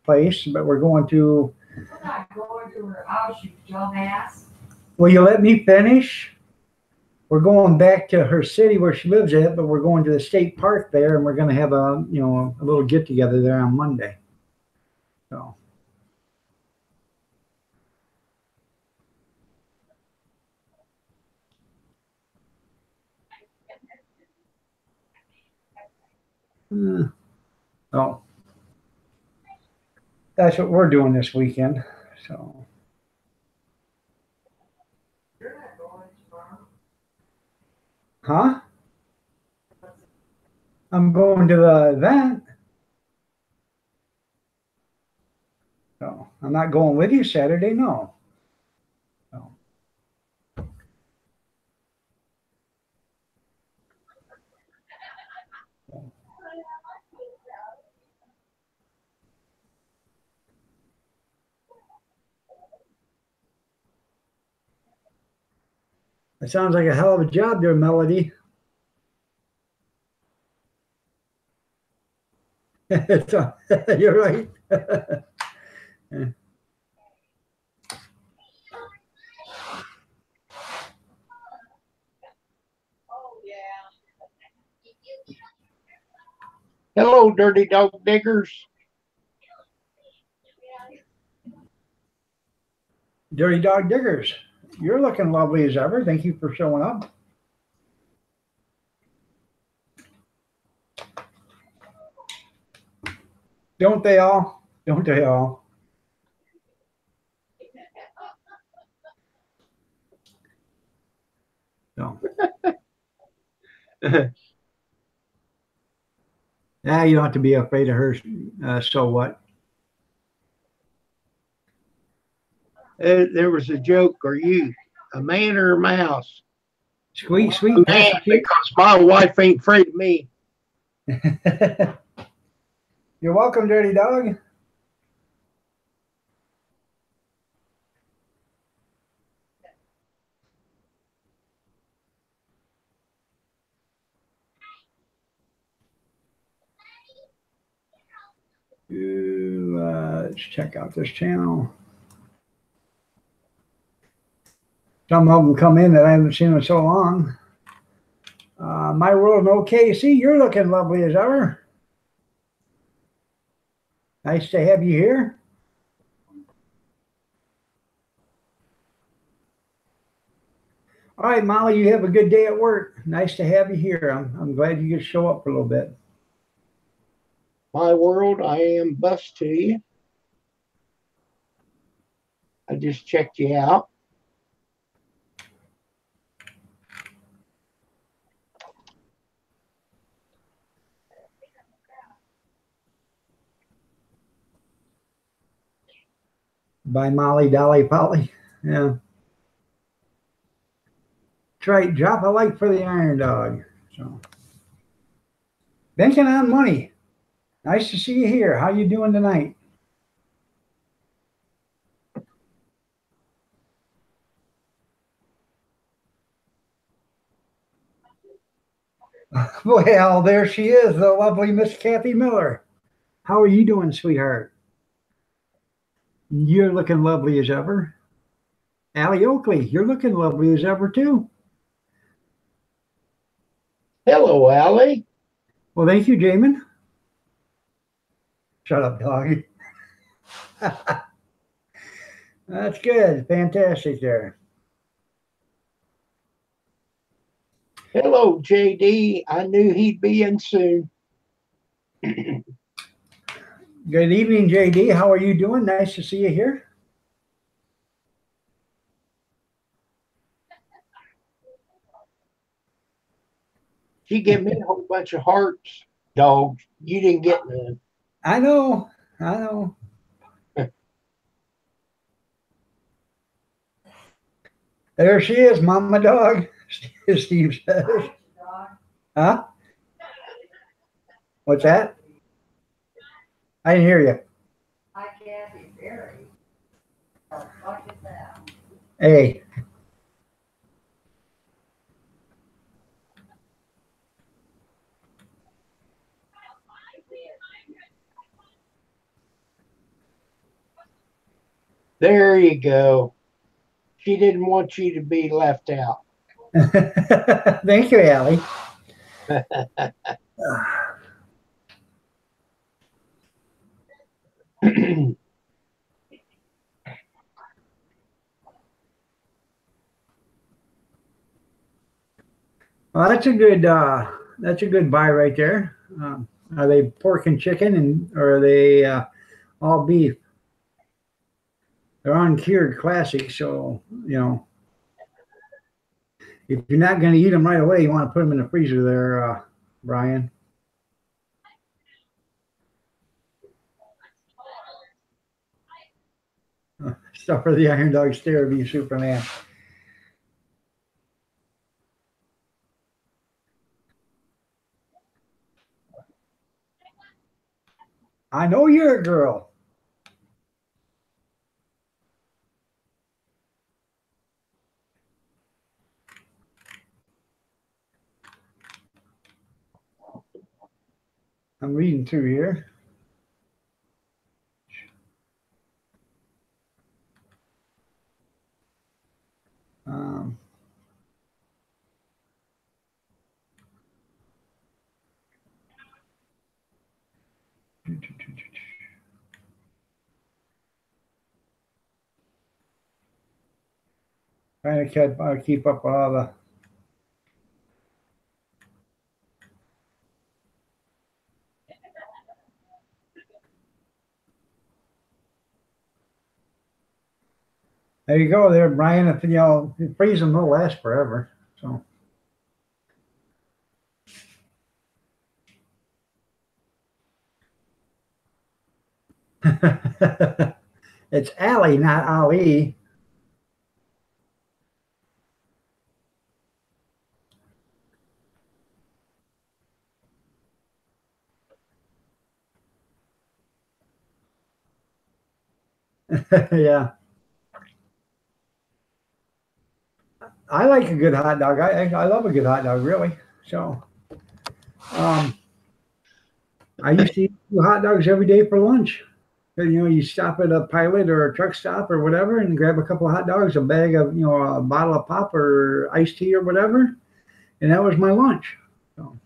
place, but we're going to. We're not going to her house, you dumbass. Will you let me finish? We're going back to her city where she lives at, but we're going to the state park there, and we're going to have a little get together there on Monday. So. Oh, that's what we're doing this weekend. So. You're not going tomorrow. Huh? I'm going to the event. So I'm not going with you Saturday, no. So. It sounds like a hell of a job there, Melody. You're right. Hello, dirty dog diggers. Dirty Dog Diggers, you're looking lovely as ever. Thank you for showing up. Don't they all? Don't they all? No. Yeah, you don't have to be afraid of her. So what? There was a joke. Are you a man or a mouse? Sweet, sweet. Man, because my wife ain't afraid of me. You're welcome, Dirty Dog. Let's check out this channel. Some of them come in that I haven't seen in so long. My World in OKC, you're looking lovely as ever. Nice to have you here. All right, Molly, you have a good day at work. Nice to have you here. I'm glad you could show up for a little bit. My world, I am bust to you. I just checked you out. By Molly Dolly Polly. Yeah. That's right. Drop a like for the Iron Dog. So, banking on money. Nice to see you here. How you doing tonight? Well, there she is, the lovely Miss Kathy Miller. How are you doing, sweetheart? You're looking lovely as ever. Allie Oakley, you're looking lovely as ever, too. Hello, Allie. Well, thank you, Jamin. Shut up, dog. That's good. Fantastic there. Hello, JD. I knew he'd be in soon. Good evening, JD. How are you doing? Nice to see you here. She gave me a whole bunch of hearts, dog. You didn't get none. I know. I know. There she is, Mama Dog. Steve says. Huh? What's that? I didn't hear you. Hi, Kathy Berry. Oh, fuck is that? Hey. There you go. She didn't want you to be left out. Thank you, Allie. Well, that's a good buy right there. Are they pork and chicken, and or are they all beef? They're uncured classic, so if you're not going to eat them right away, you want to put them in the freezer there, Brian. Stuff for the Iron Dog stare of you, Superman. I know you're a girl. I'm reading through here. Um, Trying to keep up with all the. There you go, there, Brian. If freeze them, they'll last forever. So. It's Allie, not Ali. Yeah. I like a good hot dog. I love a good hot dog, really. So, I used to eat hot dogs every day for lunch. And, you stop at a pilot or a truck stop or whatever and grab a couple of hot dogs, a bag of, a bottle of pop or iced tea or whatever. And that was my lunch. So,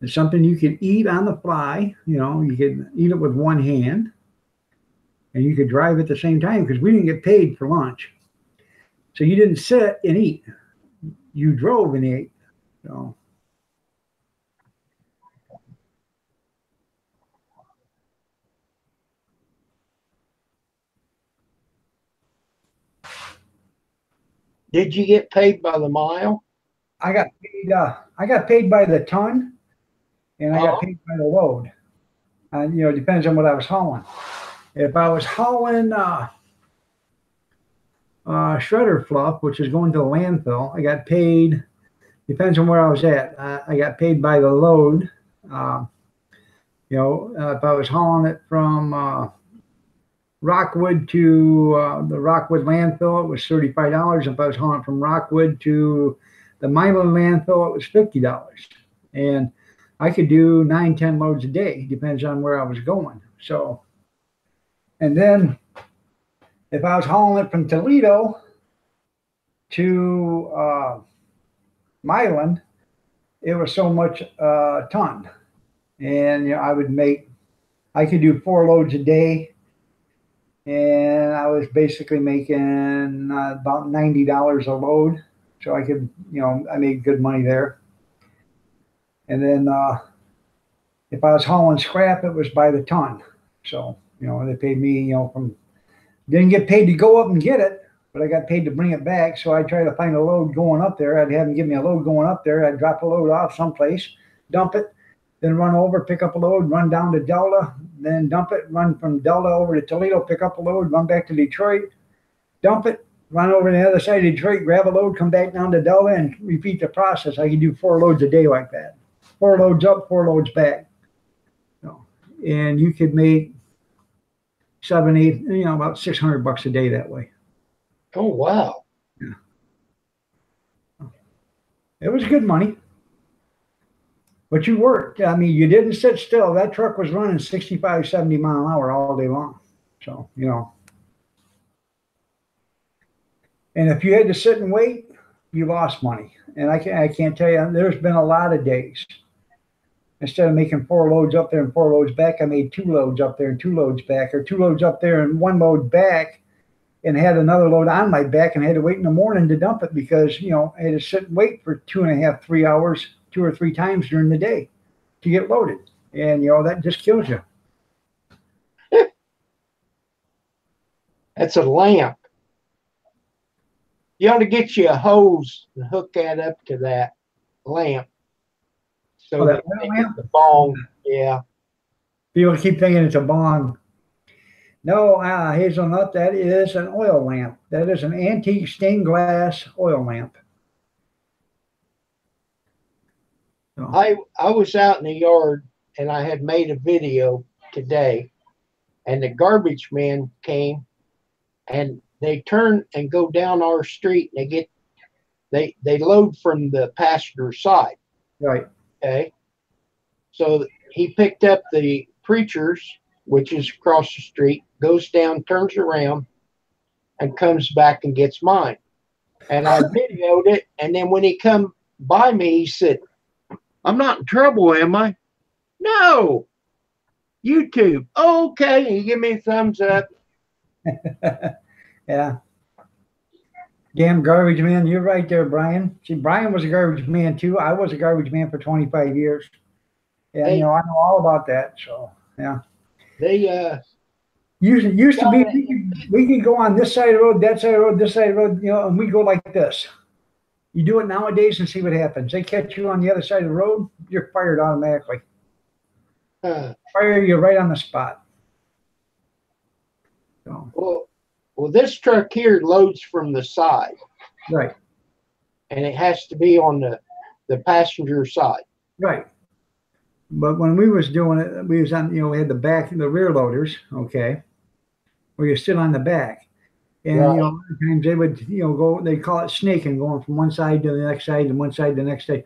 it's something you could eat on the fly. You could eat it with one hand and you could drive at the same time because we didn't get paid for lunch. So you didn't sit and eat. You drove and ate. So. Did you get paid by the mile? I got paid by the ton, and I got paid by the load. It depends on what I was hauling. If I was hauling shredder fluff, which is going to the landfill, I got paid. Depends on where I was at. I got paid by the load. If I was hauling it from Rockwood to the Rockwood landfill, it was $35. If I was hauling it from Rockwood to the Milan landfill, it was $50. And I could do 9-10 loads a day, depends on where I was going. So, and then if I was hauling it from Toledo to Milan, it was so much a ton. And I could do 4 loads a day. And I was basically making about $90 a load. So I could, I made good money there. And then if I was hauling scrap, it was by the ton. So, they paid me, didn't get paid to go up and get it, but I got paid to bring it back. So I try to find a load going up there. I'd have them give me a load going up there. I'd drop a load off someplace, dump it, then run over, pick up a load, run down to Delta, then dump it, run from Delta over to Toledo, pick up a load, run back to Detroit, dump it, run over to the other side of Detroit, grab a load, come back down to Delta, and repeat the process. I could do 4 loads a day like that. 4 loads up, 4 loads back. And you could make 7, 8, about $600 a day that way. Oh, wow. It was good money. But you worked. I mean, you didn't sit still. That truck was running 65, 70 mile an hour all day long. So, and if you had to sit and wait, you lost money. And I can't tell you, there's been a lot of days. Instead of making 4 loads up there and 4 loads back, I made 2 loads up there and 2 loads back, or 2 loads up there and 1 load back, and had another load on my back and had to wait in the morning to dump it because, I had to sit and wait for 2.5, 3 hours, 2 or 3 times during the day to get loaded. And, that just kills you. That's a lamp. You ought to get you a hose and hook that up to that lamp. So That that oil they get lamp? the bong. Yeah. People keep thinking it's a bong. No, Hazelnut, that is an oil lamp. That is an antique stained glass oil lamp. So, I was out in the yard and I had made a video today, and the garbage man came and they turn and go down our street and they load from the passenger side. right. Okay. So he picked up the preacher's, which is across the street, goes down, turns around, and comes back and gets mine. And I videoed it. And then when he come by me, he said, "I'm not in trouble, am I?" "No. YouTube." "Okay." He gave me a thumbs up. Yeah. Damn garbage man. You're right there, Brian. See, Brian was a garbage man too. I was a garbage man for 25 years. And, Hey. I know all about that. So, yeah. They Used to be, we could go on this side of the road, that side of the road, this side of the road, and we go like this. You do it nowadays and see what happens. They catch you on the other side of the road, you're fired automatically. Fire you right on the spot. So, well, this truck here loads from the side, right, and it has to be on the passenger side. right. But when we was doing it, we was on, we had the back and the rear loaders, okay, where you sit on the back. And, Right. a lot of times they would, go, they call it snaking, going from one side to the next side and one side to the next side.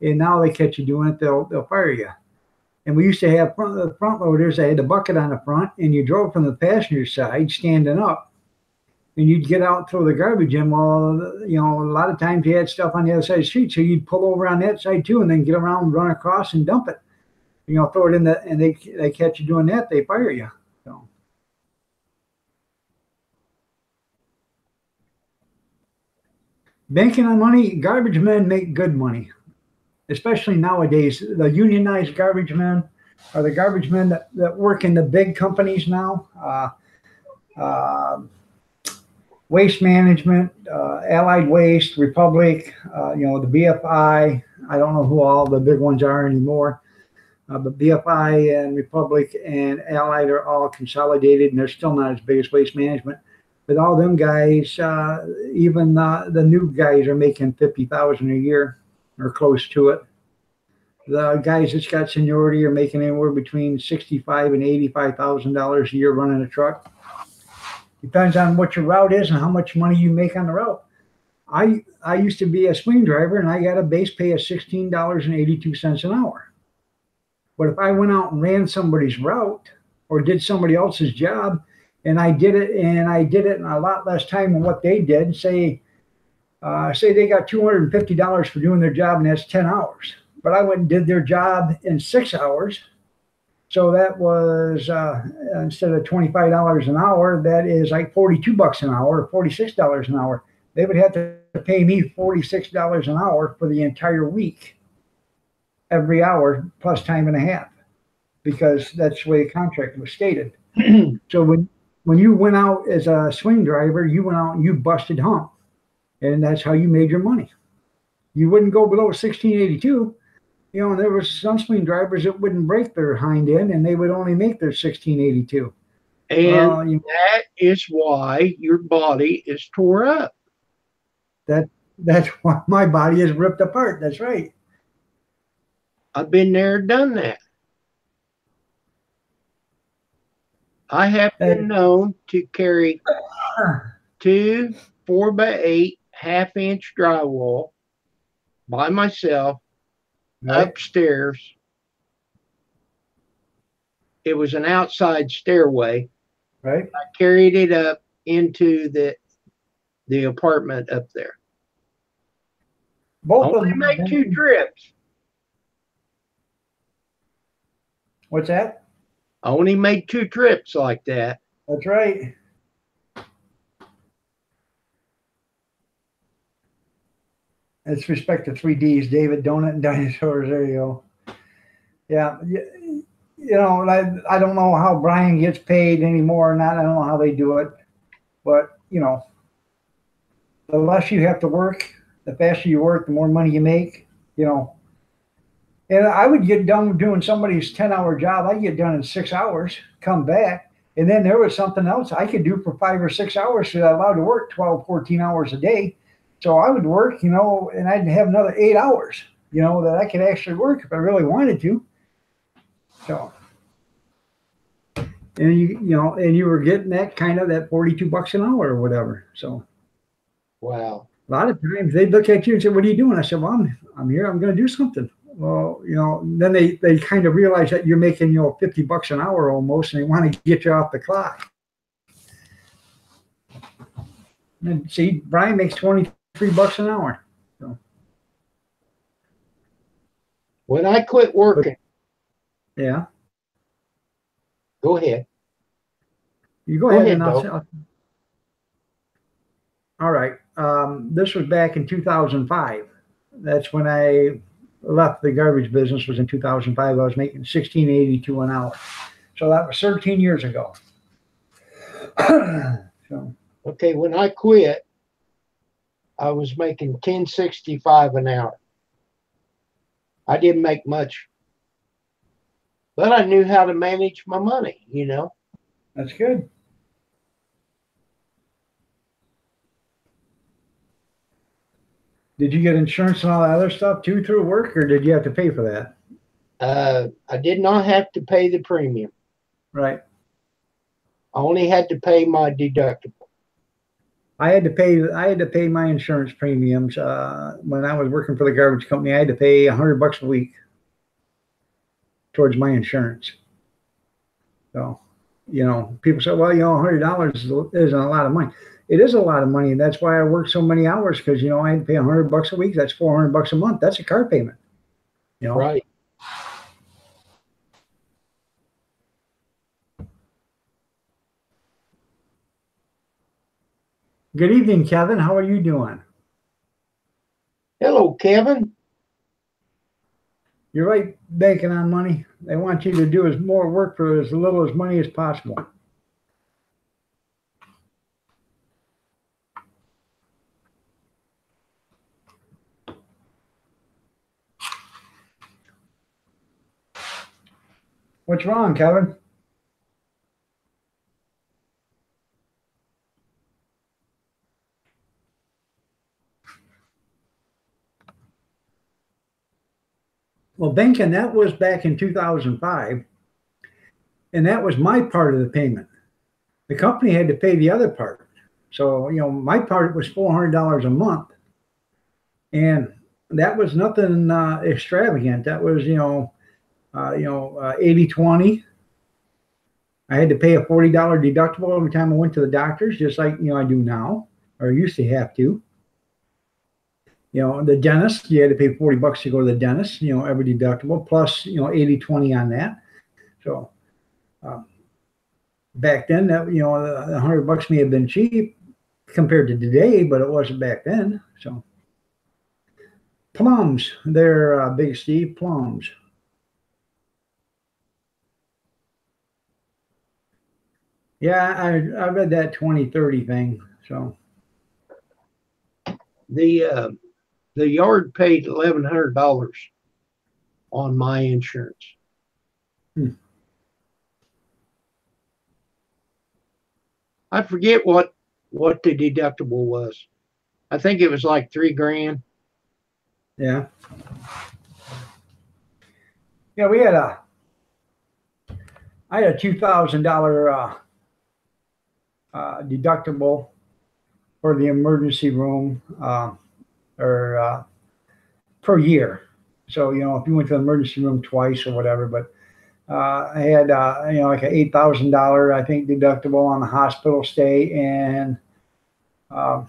And now they catch you doing it, they'll fire you. And we used to have front loaders. They had the bucket on the front, and you drove from the passenger side standing up, and you'd get out and throw the garbage in. Well, a lot of times you had stuff on the other side of the street, so you'd pull over on that side too, and then get around, run across, and dump it. Throw it in and they catch you doing that, they fire you. So. Banking on money, garbage men make good money, especially nowadays. The unionized garbage men are the garbage men that work in the big companies now. Waste Management, Allied Waste, Republic, the BFI. I don't know who all the big ones are anymore. But BFI and Republic and Allied are all consolidated, and they're still not as big as Waste Management. But all them guys, even the new guys, are making $50,000 a year or close to it. The guys that's got seniority are making anywhere between $65,000 and $85,000 a year running a truck. Depends on what your route is and how much money you make on the route. I used to be a swing driver, and I got a base pay of $16.82 an hour. But if I went out and ran somebody's route or did somebody else's job, and I did it in a lot less time than what they did, say they got $250 for doing their job, and that's 10 hours. But I went and did their job in 6 hours. So that was, instead of $25 an hour, that is like $42 an hour, or $46 an hour. They would have to pay me $46 an hour for the entire week, every hour plus time and a half, because that's the way the contract was stated. So when you went out as a swing driver, you went out and you busted hump, and that's how you made your money. You wouldn't go below 1682. And there was some swing drivers that wouldn't break their hind end, and they would only make their 1682. And that is why your body is tore up. That's why my body is ripped apart. That's right. I've been there, done that. I have been known to carry 2 4x8 half-inch drywall by myself Right. upstairs. It was an outside stairway. Right. I carried it up into the apartment up there. Both of Only them. make 2 trips. What's that? I only made 2 trips like that. That's right. It's respect to 3Ds, David, Donut, and Dinosaurs. There you go. Yeah. You know, I don't know how Brian gets paid anymore or not. I don't know how they do it. But, you know, the less you have to work, the faster you work, the more money you make, you know. And I would get done doing somebody's 10-hour job. I'd get done in 6 hours, come back. And then there was something else I could do for 5 or 6 hours. So I'm allowed to work 12, 14 hours a day. So I would work, you know, and I'd have another 8 hours, you know, that I could actually work if I really wanted to. So, and you know, and you were getting that kind of that $42 an hour or whatever. So, Wow. a lot of times they'd look at you and say, "What are you doing?" I said, "Well, I'm here. I'm going to do something." Well, you know, then they kind of realize that you're making, you know, $50 an hour almost, and they want to get you off the clock. And see, Brian makes $23 an hour. So. When I quit working, Yeah. go ahead. You go Go ahead, ahead, and all right. This was back in 2005. That's when I left the garbage business. Was in 2005. I was making $16.82 an hour. So that was 13 years ago. So. Okay, when I quit, I was making $10.65 an hour. I didn't make much, but I knew how to manage my money, you know. That's good. Did you get insurance and all that other stuff too through work, or did you have to pay for that? I did not have to pay the premium. Right. I only had to pay my deductible. I had to pay my insurance premiums when I was working for the garbage company. I had to pay $100 a week towards my insurance. So, you know, people say, "Well, you know, $100 isn't a lot of money." It is a lot of money. That's why I work so many hours, because, you know, I had to pay $100 a week. That's $400 a month. That's a car payment. You know. Right. Good evening, Kevin. How are you doing? Hello, Kevin. You're right, banking on money. They want you to do as more work for as little as money as possible. What's wrong, Kevin? Well, banking, that was back in 2005, and that was my part of the payment. The company had to pay the other part. So, you know, my part was $400 a month, and that was nothing extravagant. That was, 80/20. I had to pay a $40 deductible every time I went to the doctors, just like, you know, I do now, or used to have to. You know, the dentist, you had to pay $40 to go to the dentist, you know, every deductible, plus, you know, 80/20 on that. So back then, that, you know, the $100 may have been cheap compared to today, but it wasn't back then. So plums, they're Big Steve, plums. Yeah, I read that 2030 thing. So The yard paid $1,100 on my insurance. I forget what the deductible was. I think it was like $3,000. yeah. Yeah, I had a $2,000 deductible for the emergency room, or per year. So, if you went to the emergency room twice or whatever, but I had, like an $8,000, I think, deductible on the hospital stay, and I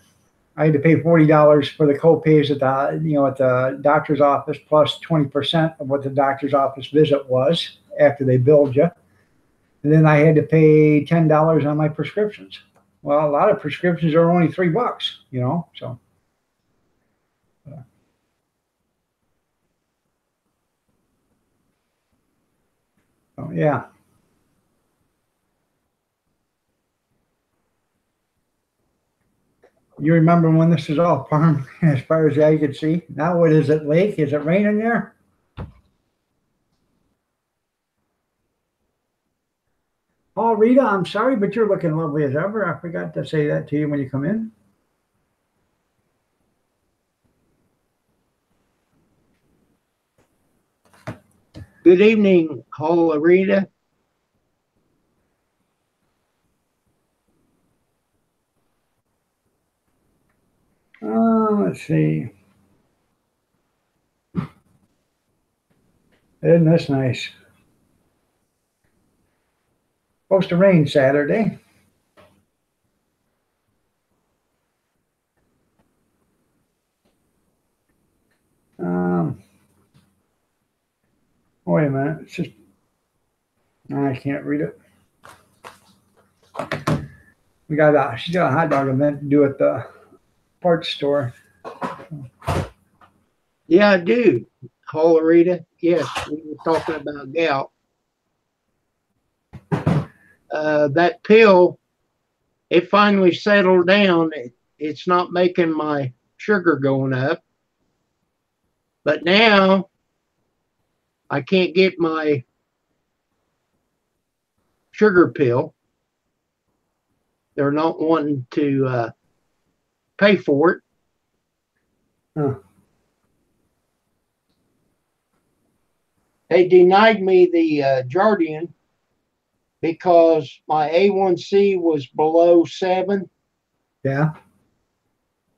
had to pay $40 for the co-pays at the doctor's office, plus 20% of what the doctor's office visit was after they billed you. And then I had to pay $10 on my prescriptions. Well, a lot of prescriptions are only $3, so. Oh, yeah. You remember when this is all farm as far as the eye could see? Now what is it, lake? Is it raining there? Oh, Rita, I'm sorry, but you're looking lovely as ever. I forgot to say that to you when you come in. Good evening, Paula Rita. Let's see. Isn't this nice? Supposed to rain Saturday. Wait a minute. It's just, I can't read it. She's got a hot dog event to do at the parts store. Yeah, I do. Paula Rita. Yes, we were talking about gout. That pill, it finally settled down. It's not making my sugar going up. But now I can't get my sugar pill. They're not wanting to pay for it. Huh. They denied me the Jardian because my A1C was below 7. Yeah.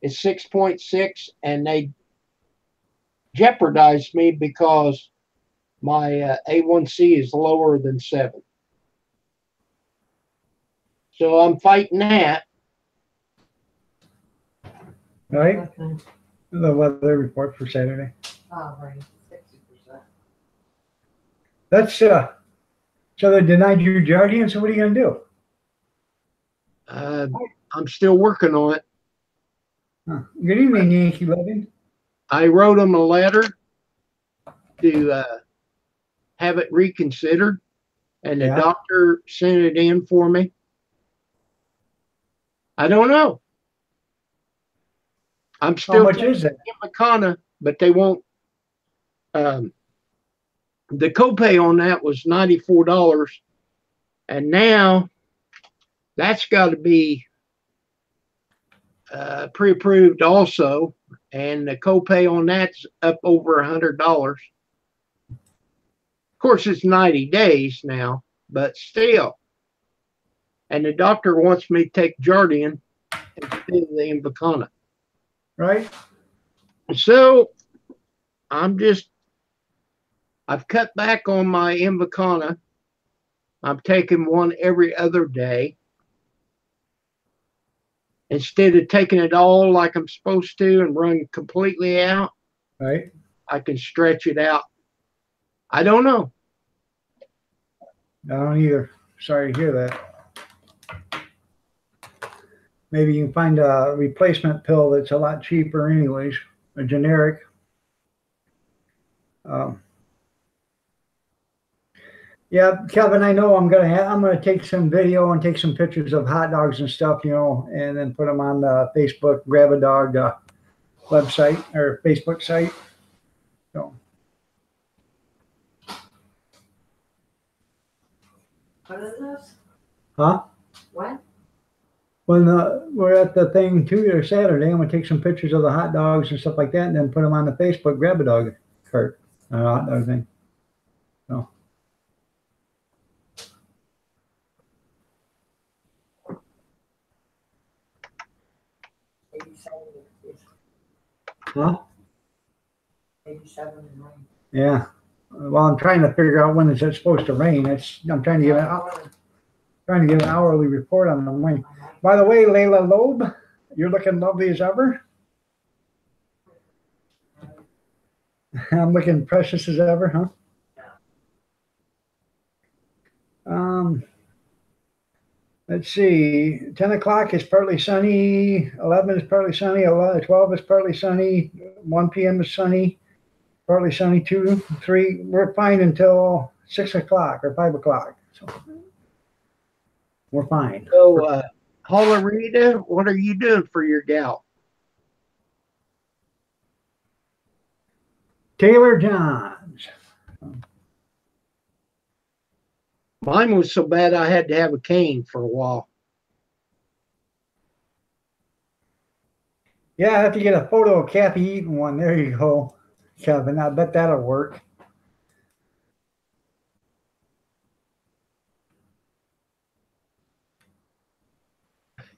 It's 6.6, and they jeopardized me because my A1C is lower than 7. So I'm fighting that. Right? Okay. The weather report for Saturday. Oh, right, 60%. That's so they denied you Jardian, so what are you gonna do? I'm still working on it. Huh. Good evening, Yankee Living. I wrote them a letter to have it reconsidered, and the Yeah. doctor sent it in for me. I don't know. I'm How still much taking is it? Invokana, but they won't. The copay on that was $94, and now that's got to be pre-approved also, and the copay on that's up over $100. Of course, it's 90 days now, but still. And the doctor wants me to take Jardian instead of the Invokana. Right? So I've cut back on my Invokana. I'm taking one every other day. Instead of taking it all like I'm supposed to and run completely out, Right. I can stretch it out. I don't know. I don't either. Sorry to hear that. Maybe you can find a replacement pill that's a lot cheaper anyways, a generic. Yeah, Kevin, I know I'm gonna take some video and take some pictures of hot dogs and stuff, and then put them on the Facebook Grab a Dog website or Facebook site. So, What is this? huh? What? When we're at the thing Tuesday or Saturday, I'm gonna take some pictures of the hot dogs and stuff like that, and then put them on the Facebook Grab a Dog cart, hot dog thing. Huh? 87 and rain. Yeah. Well, I'm trying to figure out when is it supposed to rain. I'm trying to get an hourly report on the rain. By the way, Layla Loeb, you're looking lovely as ever. I'm looking precious as ever, huh? Let's see. 10 o'clock is partly sunny. 11 is partly sunny. 12 is partly sunny. 1 p.m. is sunny. Partly sunny. 2, 3. We're fine until 6 o'clock or 5 o'clock. So we're fine. So, Holarita, what are you doing for your gout? Taylor Johns. Mine was so bad I had to have a cane for a while. Yeah, I have to get a photo of Kathy eating one. There you go, Kevin. I bet that'll work.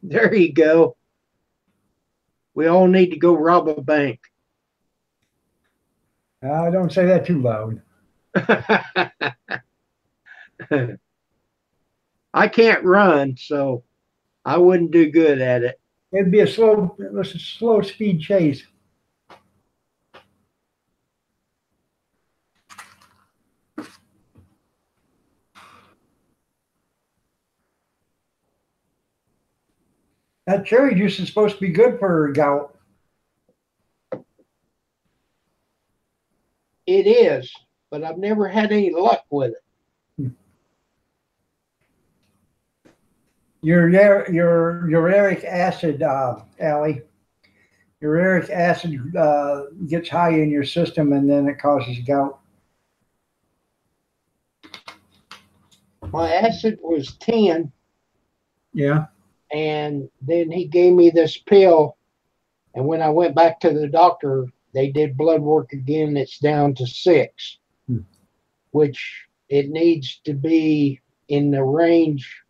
There you go. We all need to go rob a bank. Don't say that too loud. I can't run, so I wouldn't do good at it. It'd be a slow speed chase. That cherry juice is supposed to be good for gout. It is, but I've never had any luck with it. Your uric acid, Allie. Your uric acid gets high in your system, and then it causes gout. My acid was 10, Yeah. and then he gave me this pill. And when I went back to the doctor, they did blood work again. It's down to 6, which it needs to be in the range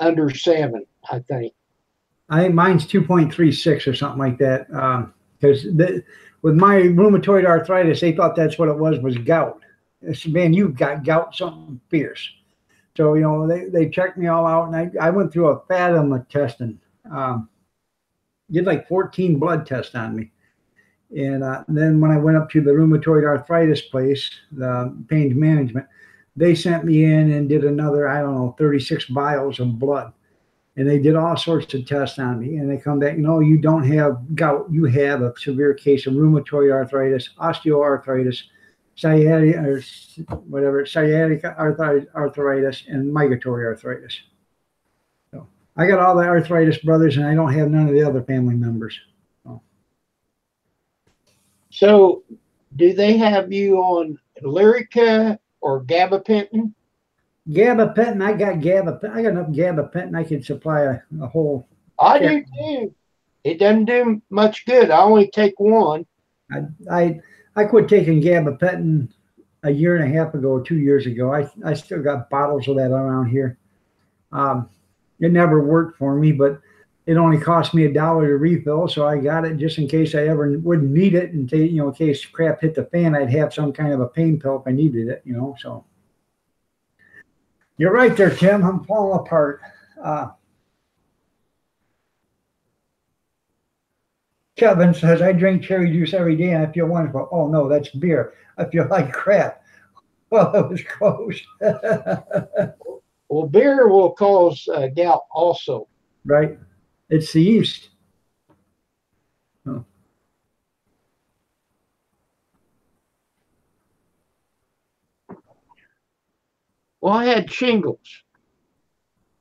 under 7, I think. I think mine's 2.36 or something like that. Because with my rheumatoid arthritis, they thought that's what it was gout. I said, man, you've got gout, something fierce. So, they checked me all out, and I went through a fathom of testing. Did like 14 blood tests on me. And then when I went up to the rheumatoid arthritis place, the pain management, they sent me in and did another, 36 vials of blood. And they did all sorts of tests on me. And they come back, you don't have gout. You have a severe case of rheumatoid arthritis, osteoarthritis, sciatic arthritis, and migratory arthritis. So I got all the arthritis brothers, and I don't have none of the other family members. So do they have you on Lyrica or gabapentin? Gabapentin, I got enough gabapentin. I could supply a whole. I do too. It doesn't do much good. I only take one. I quit taking gabapentin a year and a half ago or 2 years ago. I still got bottles of that around here. It never worked for me, but it only cost me $1 to refill, so I got it just in case I ever wouldn't need it. And in case crap hit the fan, I'd have some kind of a pain pill if I needed it. So you're right there, Tim. I'm falling apart. Kevin says, I drink cherry juice every day and I feel wonderful. Oh, no, that's beer. I feel like crap. Well, it was close. Well, beer will cause gout also. Right. It's the yeast. Oh. Well, I had shingles,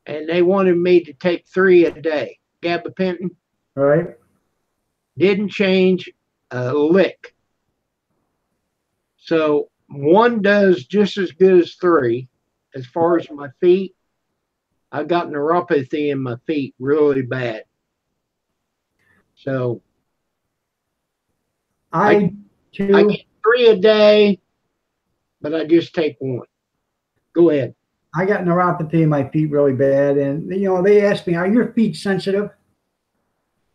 and they wanted me to take 3 a day. Gabapentin. Right. Didn't change a lick. So 1 does just as good as 3. As far as my feet, I got neuropathy in my feet really bad. So I get 3 a day, but I just take 1. Go ahead. I got neuropathy in my feet really bad. And, they asked me, are your feet sensitive?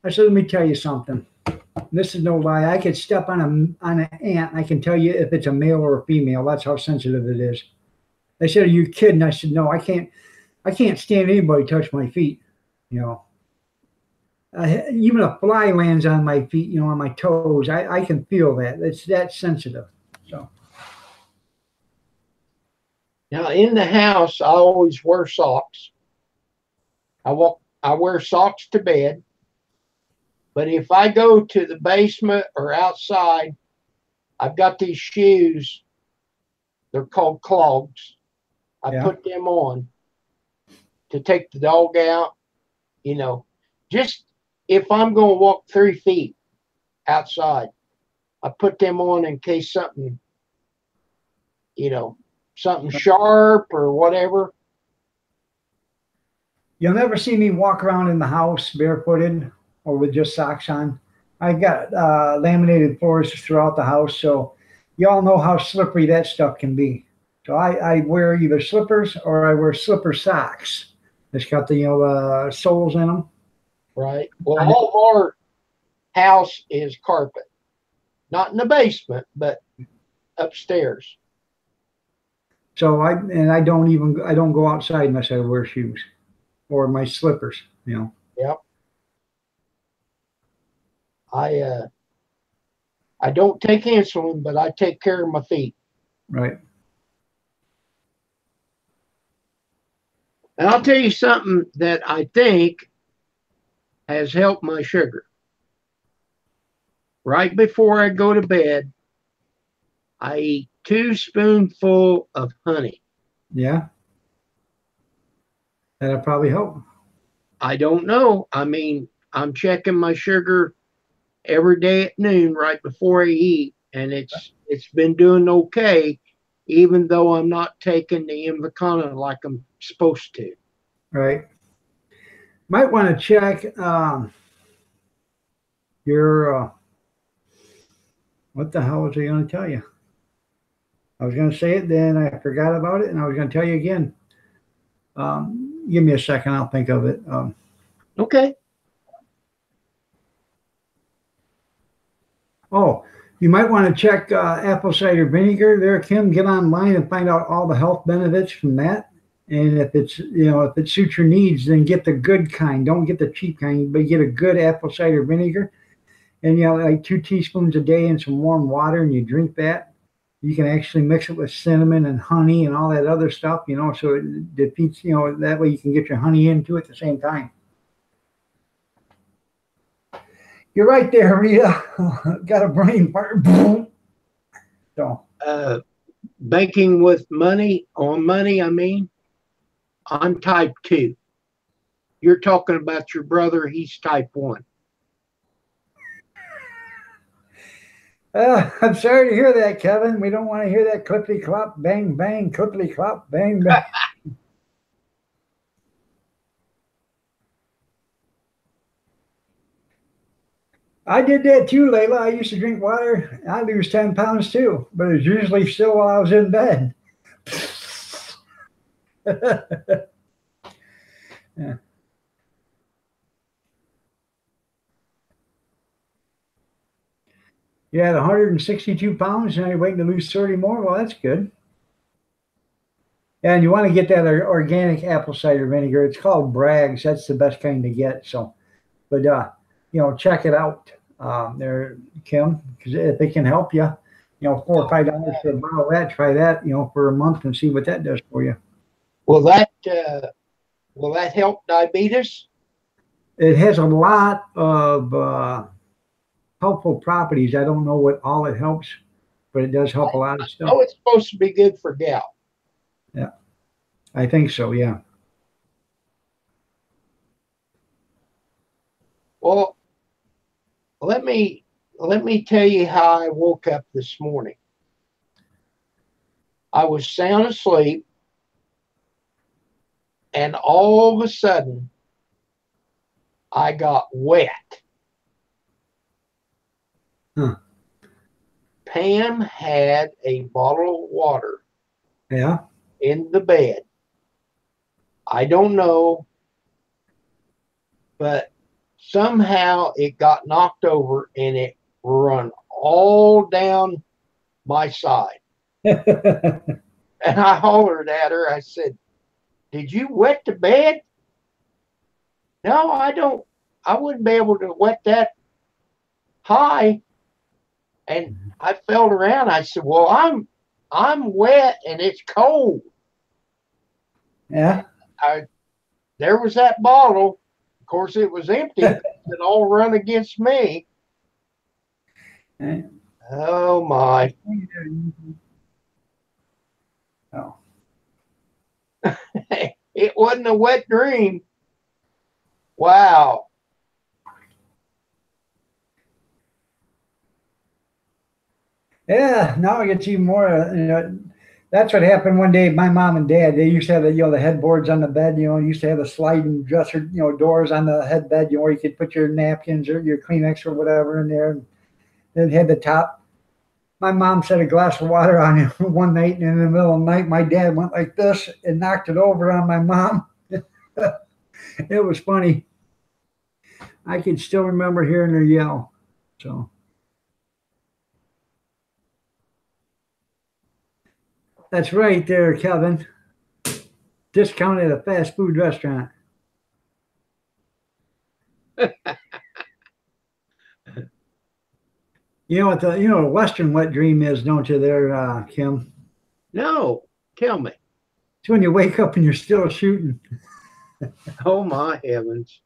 I said, let me tell you something. This is no lie. I could step on an ant. And I can tell you if it's a male or a female. That's how sensitive it is. They said, "Are you kidding?" I said, "No, I can't. I can't stand anybody touch my feet. You know, even a fly lands on my feet. You know, on my toes. I can feel that. It's that sensitive." So Now in the house, I always wear socks. I wear socks to bed. But if I go to the basement or outside, I've got these shoes. They're called clogs. I Yeah. put them on to take the dog out. You know, just if I'm going to walk 3 feet outside, I put them on in case something, something sharp or whatever. you'll never see me walk around in the house barefooted or with just socks on. I got laminated floors throughout the house, so y'all know how slippery that stuff can be. So I wear either slippers or I wear slipper socks. It's got the soles in them. Right. Well, all of our house is carpet, not in the basement, but upstairs. So I don't go outside unless I wear shoes or my slippers. You know. Yep. I don't take insulin, but I take care of my feet. Right. And I'll tell you something that I think has helped my sugar. Right before I go to bed, I eat 2 spoonfuls of honey. Yeah. That'll probably help. I don't know. I mean, I'm checking my sugar every day at noon right before I eat, and it's been doing okay, even though I'm not taking the Invicana like I'm supposed to. Right. Might want to check your what the hell was I going to tell you? I was going to say it, then I forgot about it, and I was going to tell you again. Give me a second. I'll think of it. Okay. Oh, you might want to check apple cider vinegar there, Kim. Get online and find out all the health benefits from that. And if it's, if it suits your needs, then get the good kind. Don't get the cheap kind, but get a good apple cider vinegar. And, like 2 teaspoons a day in some warm water, and you drink that. You can actually mix it with cinnamon and honey and all that other stuff, so it defeats, that way you can get your honey into it at the same time. You're right there, Rita. Got a brain fart. So, Banking with money, I mean, I'm type 2. You're talking about your brother, he's type 1. I'm sorry to hear that, Kevin. We don't want to hear that clippity clop, bang, bang, clippity clop, bang, bang. I did that too, Layla. I used to drink water. I lose 10 pounds too, but it's usually still while I was in bed. Yeah. You had 162 pounds and you're waiting to lose 30 more? Well, that's good. And you want to get that organic apple cider vinegar. It's called Bragg's. That's the best kind to get. So, but check it out there, Kim, because if it can help you, $4 or $5 for a bottle of that. Try that, for a month and see what that does for you. Will that help diabetes? It has a lot of helpful properties. I don't know what all it helps, but it does help a lot of stuff. Oh, it's supposed to be good for gout. Yeah, I think so. Yeah. Well, let me tell you how I woke up this morning. I was sound asleep, and all of a sudden, I got wet. Huh. Pam had a bottle of water in the bed. I don't know, but Somehow it got knocked over and it run all down my side. And I hollered at her. I said, "Did you wet the bed?" "No, I don't. I wouldn't be able to wet that high." And I felt around. I said, "Well, I'm wet and it's cold." Yeah. There was that bottle. Of course, it was empty. It all run against me. Eh. Oh my! Oh. It wasn't a wet dream. Wow. Yeah, now it gets even more. That's what happened one day. My mom and dad, they used to have the headboards on the bed. Used to have the sliding dresser, doors on the head bed. Where you could put your napkins or your Kleenex or whatever in there. And then it had the top. My mom set a glass of water on it one night, and in the middle of the night, my dad went like this and knocked it over on my mom. It was funny. I can still remember hearing her yell. So. That's right there, Kevin. Discount at a fast food restaurant. You know what the Western wet dream is, don't you there, Kim? No, tell me. It's when you wake up and you're still shooting. Oh my heavens.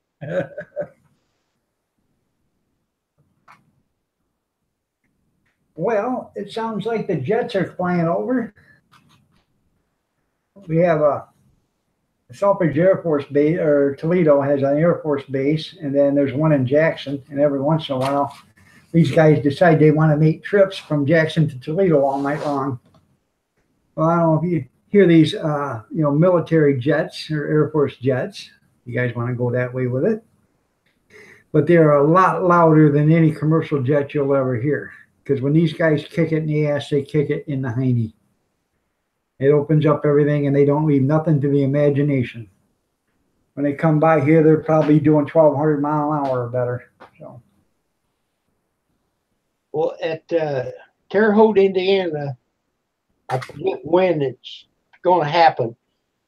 Well, it sounds like the jets are flying over. We have a Selfridge Air Force Base, or Toledo has an Air Force base, and then there's one in Jackson. And every once in a while, these guys decide they want to make trips from Jackson to Toledo all night long. Well, I don't know if you hear these, military jets or Air Force jets. You guys want to go that way with it. But they're a lot louder than any commercial jet you'll ever hear. Because when these guys kick it in the ass, they kick it in the hiney. It opens up everything, and they don't leave nothing to the imagination. When they come by here, they're probably doing 1,200 mile an hour or better. So. Well, at Terre Haute, Indiana, I forget when it's going to happen,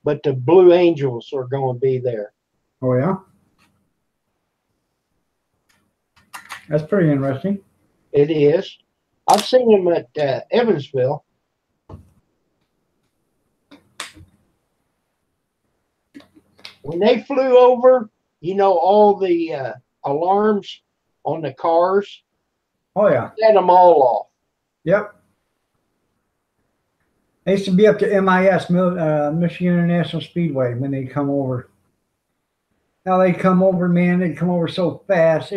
but the Blue Angels are going to be there. Oh, yeah? That's pretty interesting. It is. I've seen them at Evansville. When they flew over, all the alarms on the cars, Oh, yeah. set them all off. Yep. They used to be up to MIS, Michigan International Speedway, when they come over. Now they come over, man, they'd come over so fast,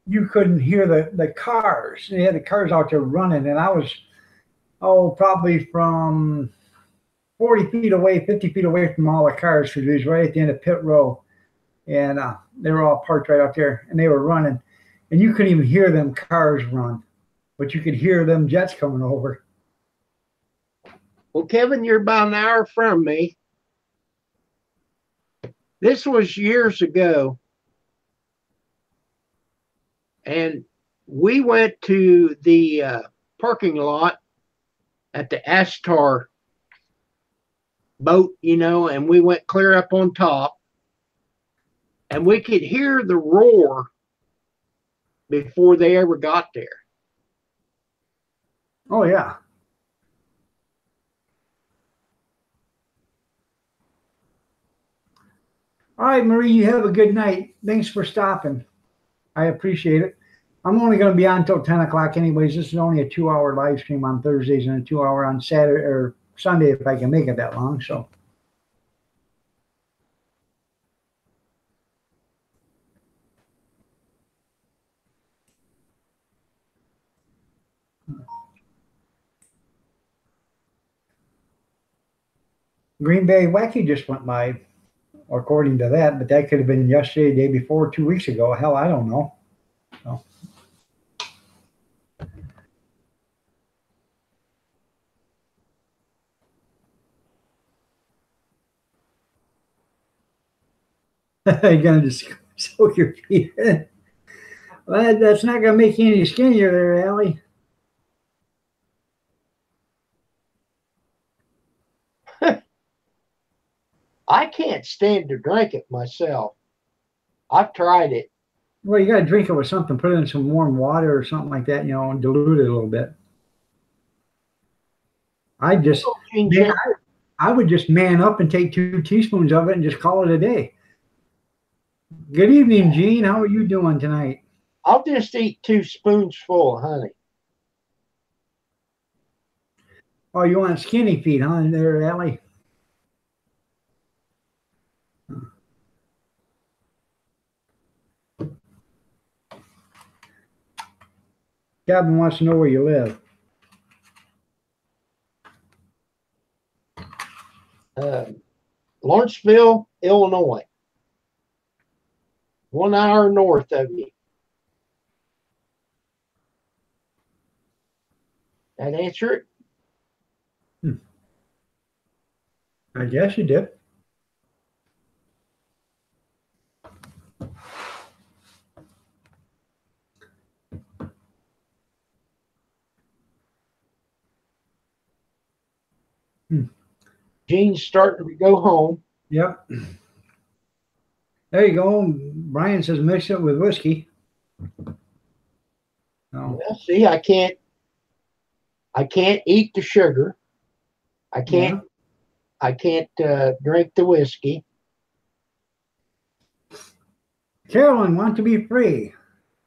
you couldn't hear the cars. They had the cars out there running, and I was, probably from 40 feet away, 50 feet away from all the cars, because it was right at the end of pit row. And they were all parked right out there, and they were running. And you couldn't even hear them cars run, but you could hear them jets coming over. Well, Kevin, you're about an hour from me. This was years ago. And we went to the parking lot at the Astar boat, and we went clear up on top. And we could hear the roar before they ever got there. Oh, yeah. All right, Marie, you have a good night. Thanks for stopping. I appreciate it. I'm only going to be on until 10 o'clock anyways. This is only a 2-hour live stream on Thursdays and a 2-hour on Saturday or Sunday if I can make it that long. So. Green Bay Wacky just went by, according to that, but that could have been yesterday, day before, 2 weeks ago. Hell, I don't know. So. You're gonna just Soak your feet in. Well, that's not going to make you any skinnier there, Allie. I can't stand to drink it myself. I've tried it. Well, you got to drink it with something. Put it in some warm water or something like that, and dilute it a little bit. Ginger. I would just man up and take 2 teaspoons of it and just call it a day. Good evening, Gene. How are you doing tonight? I'll just eat 2 spoonsful of honey. Oh, you want skinny feet, huh, there, Allie? Gavin wants to know where you live. Lawrenceville, Illinois. 1 hour north of you. That answer it? I guess you did. Gene's starting to go home. Yep. There you go. Brian says mix it with whiskey. Oh. Well, see, I can't eat the sugar. I can't drink the whiskey. Carolyn, want to be free.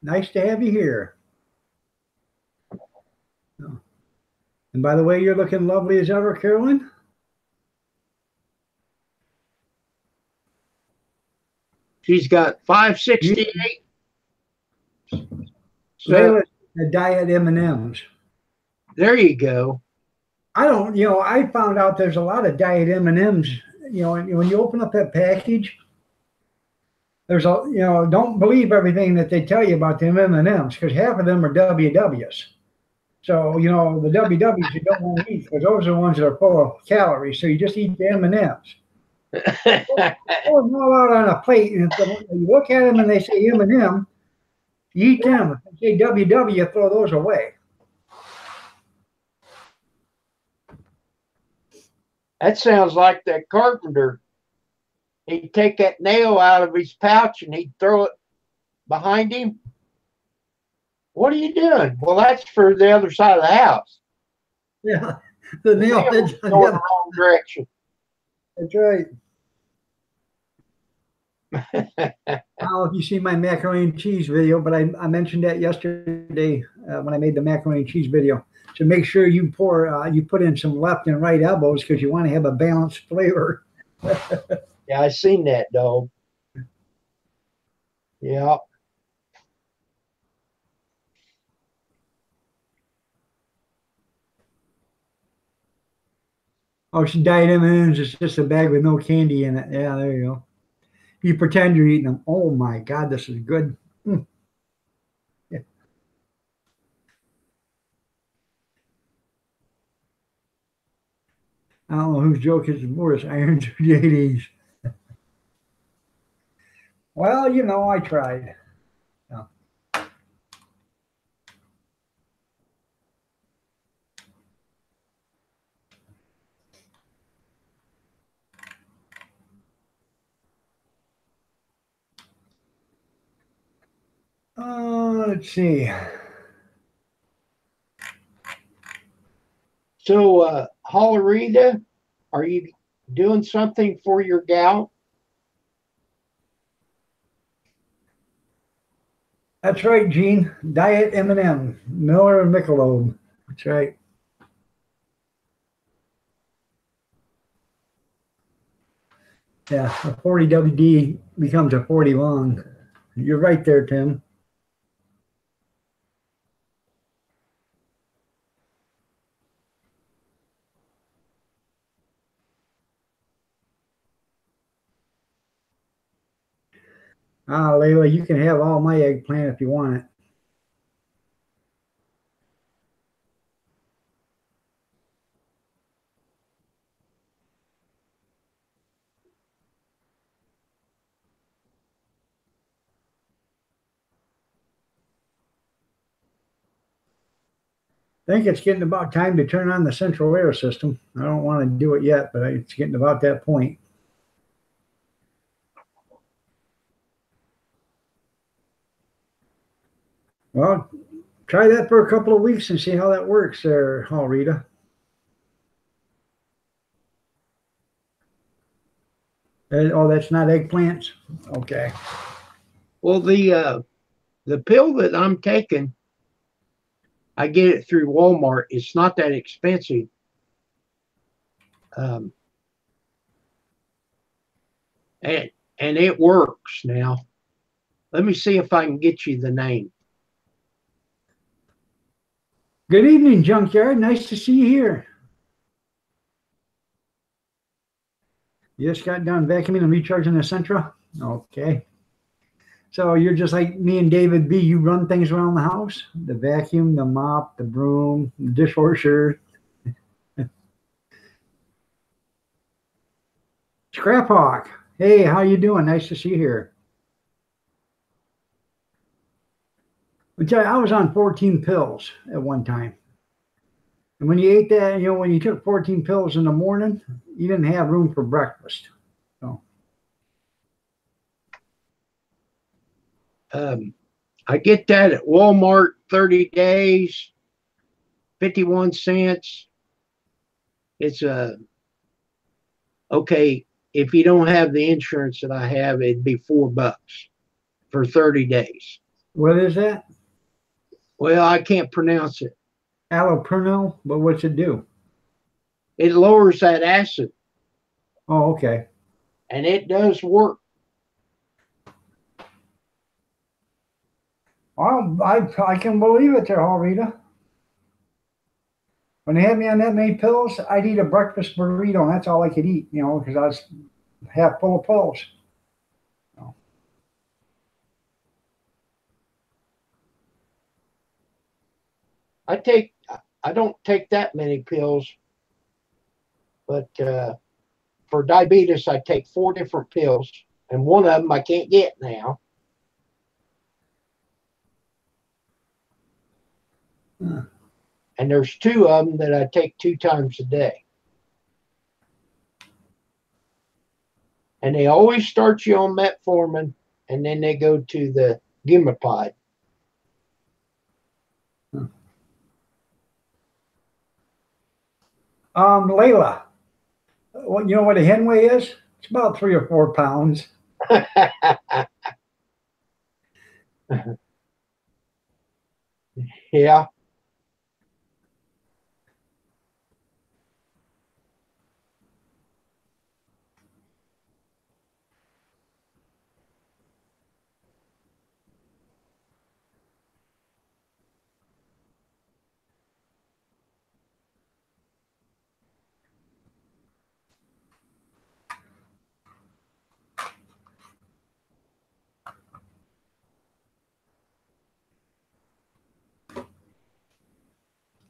Nice to have you here. And by the way, you're looking lovely as ever, Carolyn. She's got 568. So a diet M&Ms. There you go. I found out there's a lot of diet M&Ms. When you open up that package, don't believe everything that they tell you about them M&Ms because half of them are WWs. So, the WWs you don't want to eat because those are the ones that are full of calories. So you just eat the M&Ms. Pour them all out on a plate, and you look at them and they say M&M, you eat them. If they say WW, throw those away. That sounds like that carpenter. He'd take that nail out of his pouch and he'd throw it behind him. What are you doing? Well, that's for the other side of the house. Yeah, the nail head's going the wrong direction. That's right. I don't know if you see my macaroni and cheese video, but I mentioned that yesterday when I made the macaroni and cheese video. So make sure you put in some left and right elbows because you want to have a balanced flavor. Yeah, I seen that, dog. Yeah. Oh, she diet M&Ms. It's just a bag with no candy in it. Yeah, there you go. You pretend you're eating them. Oh my God, this is good. Yeah. I don't know whose joke is worse, Irons or JD's. Well, I tried. Yeah. Let's see. So, Hollerita, are you doing something for your gout? That's right, Gene. Diet M&M, Miller and Michelob. That's right. Yeah, a 40 WD becomes a 40 long. You're right there, Tim. Layla, you can have all my eggplant if you want it. I think it's getting about time to turn on the central air system. I don't want to do it yet, but it's getting about that point. Well, try that for a couple of weeks and see how that works there, Rita. Oh, that's not eggplants? Okay. Well, the pill that I'm taking, I get it through Walmart. It's not that expensive. And it works now. Let me see if I can get you the name. Good evening, Junkyard. Nice to see you here. You just got done vacuuming and recharging the Sentra? Okay. So you're just like me and David B. You run things around the house? The vacuum, the mop, the broom, the dishwasher. Scrap Hawk. Hey, how you doing? Nice to see you here. I was on 14 pills at one time. And when you ate that, when you took 14 pills in the morning, you didn't have room for breakfast. So. I get that at Walmart, 30 days, 51 cents. It's okay. If you don't have the insurance that I have, it'd be $4 for 30 days. What is that? Well, I can't pronounce it. Allopurinol, but what's it do? It lowers that acid. Oh, okay. And it does work. Well, I can believe it there, Rita. When they had me on that many pills, I'd eat a breakfast burrito, and that's all I could eat, because I was half full of pills. I don't take that many pills, but for diabetes, I take 4 different pills, and one of them I can't get now. And there's 2 of them that I take 2 times a day. And they always start you on metformin, and then they go to the Gimapod. Layla, well, you know what a Henway is? It's about 3 or 4 pounds. Yeah.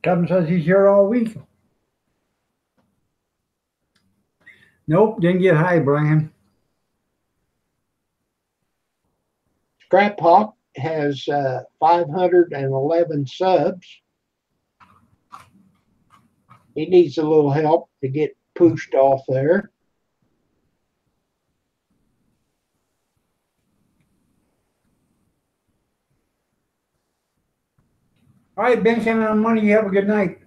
Kevin says he's here all week. Nope, didn't get high, Brian. Scrap Hawk has 511 subs. He needs a little help to get pushed off there. All right, Ben, Cannon on Money. You have a good night.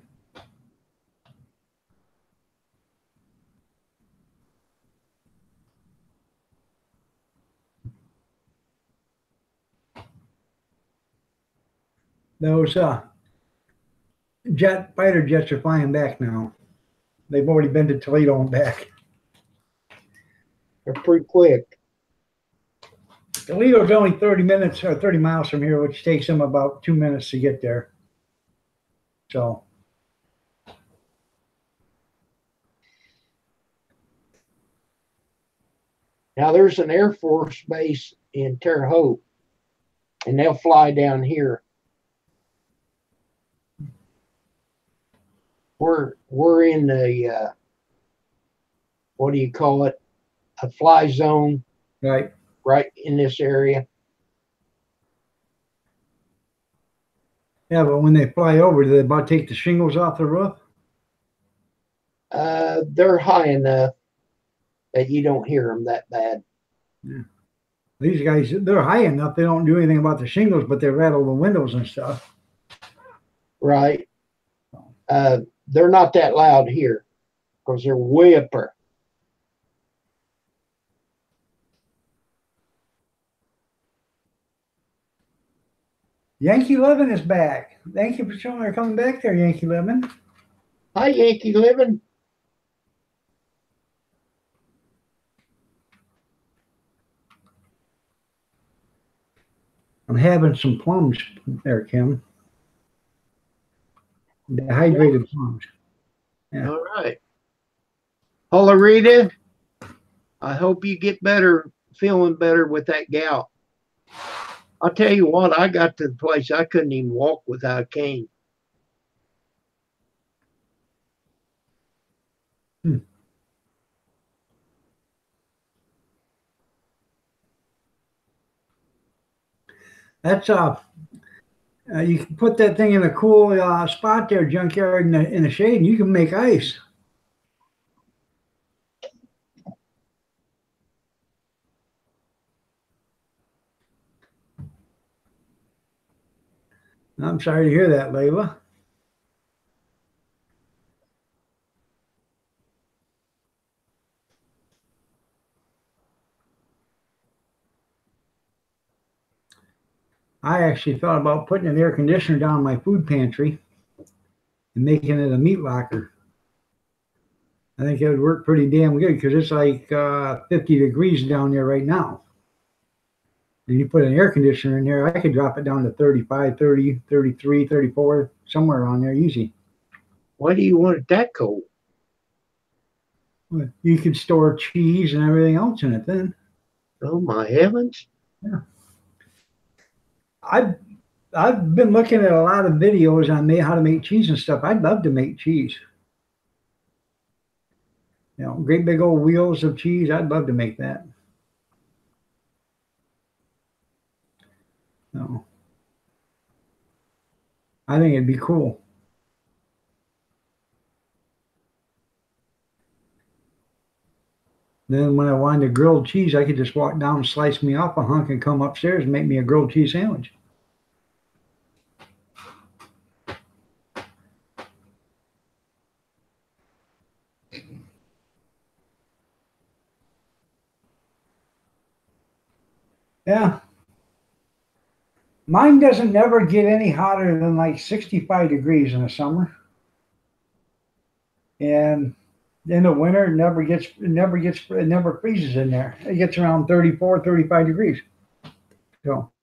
Those fighter jets are flying back now. They've already been to Toledo and back. They're pretty quick. Toledo's only 30 minutes or 30 miles from here, which takes them about 2 minutes to get there. So. Now there's an Air Force base in Terre Haute, and they'll fly down here. We're in the what do you call it? A fly zone. Right in this area. Yeah, but when they fly over, do they about take the shingles off the roof? They're high enough that you don't hear them that bad. These guys, they're high enough. They don't do anything about the shingles, but they rattle the windows and stuff. Right. They're not that loud here because they're way up there. Yankee Living is back. Thank you for showing her coming back there, Yankee Living. Hi, Yankee Living. I'm having some plums there, Kim. Dehydrated plums. Yeah. All right. Hola, Rita. I hope you get better, feeling better with that gout. I'll tell you what, I got to the place I couldn't even walk without a cane. That's you can put that thing in a cool spot there, junkyard in the shade, and you can make ice. I'm sorry to hear that, Layla. I actually thought about putting an air conditioner down in my food pantry and making it a meat locker. I think it would work pretty damn good because it's like 50 degrees down there right now. And you put an air conditioner in there, I could drop it down to 35, 30, 33, 34, somewhere around there easy. Why do you want it that cold? You could store cheese and everything else in it then. Oh, my heavens. Yeah. I've been looking at a lot of videos on how to make cheese and stuff. I'd love to make cheese. You know, great big old wheels of cheese. I'd love to make that. No, I think it'd be cool. Then when I wanted a grilled cheese, I could just walk down and slice me off a hunk and come upstairs and make me a grilled cheese sandwich. Yeah. Mine doesn't never get any hotter than like 65 degrees in the summer. And in the winter, it never freezes in there. It gets around 34, 35 degrees. So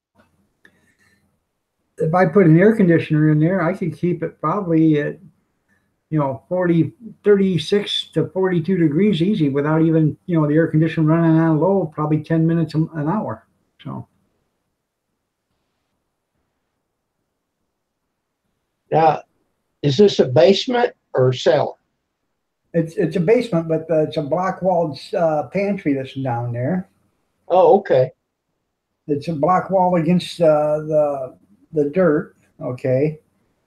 if I put an air conditioner in there, I could keep it probably at, 36 to 42 degrees easy without even, the air conditioner running on low, probably 10 minutes an hour. So. Now, is this a basement or cellar? It's a basement, but it's a block walled pantry that's down there. Oh, okay. It's a block wall against the dirt. Okay,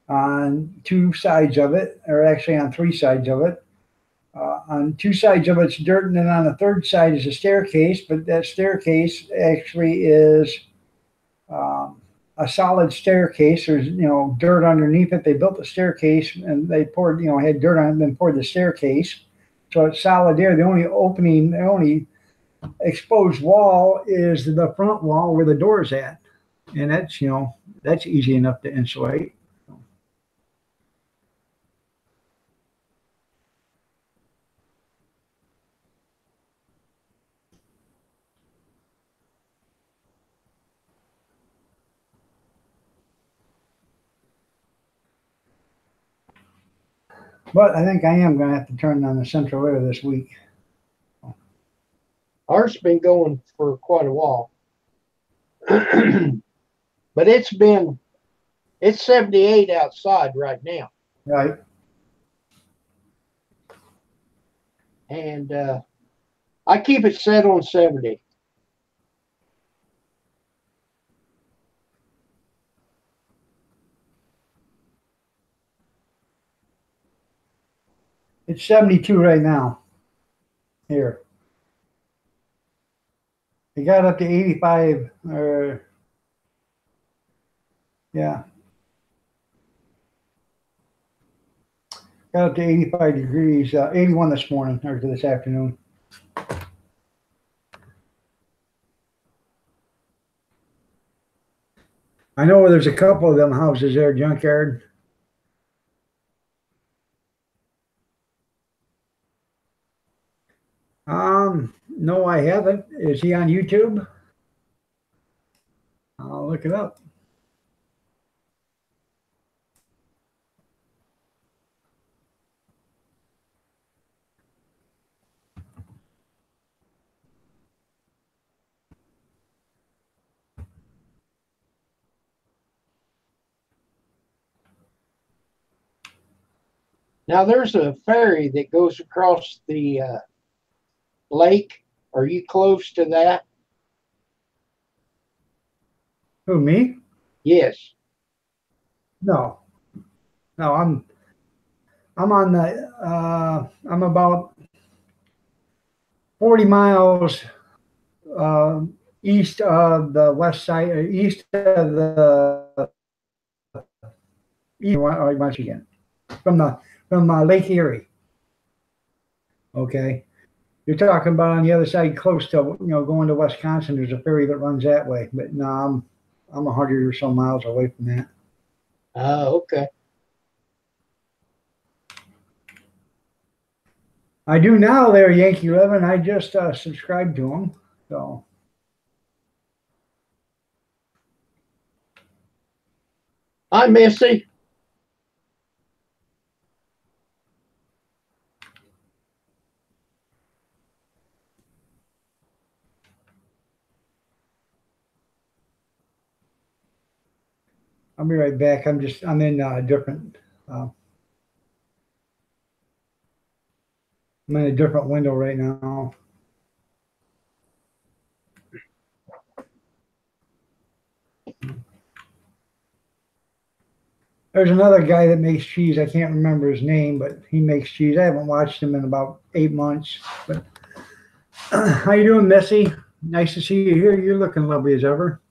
on two sides of it, or actually on three sides of it. On two sides of it's dirt, and then on the third side is a staircase. But that staircase actually is a solid staircase. There's dirt underneath it. They built the staircase and they poured had dirt on it and then poured the staircase, so it's solid there. The only opening, the only exposed wall is the front wall where the door is at, and that's easy enough to insulate. But I think I am going to have to turn on the central air this week. Ours has been going for quite a while. But it's 78 outside right now. Right. And I keep it set on 70. It's 72 right now. Here. It got up to 85, or yeah. Got up to 85 degrees, 81 this morning, or this afternoon. I know there's a couple of them houses there, junkyard. No, I haven't. Is he on YouTube? I'll look it up. Now there's a ferry that goes across the lake. Are you close to that? Who, me? Yes. No. No, I'm on the I'm about 40 miles east of the west side, or east of the Michigan, from Lake Erie. Okay, you're talking about on the other side, close to going to Wisconsin. There's a ferry that runs that way, but no, I'm 100 or so miles away from that. Oh, okay. I do now there, Yankee 11. I just subscribed to them. So Hi, Missy. I'll be right back. I'm in a different I'm in a different window right now. There's another guy that makes cheese. I can't remember his name, but he makes cheese. I haven't watched him in about 8 months. But how you doing, Missy? Nice to see you here. You're looking lovely as ever.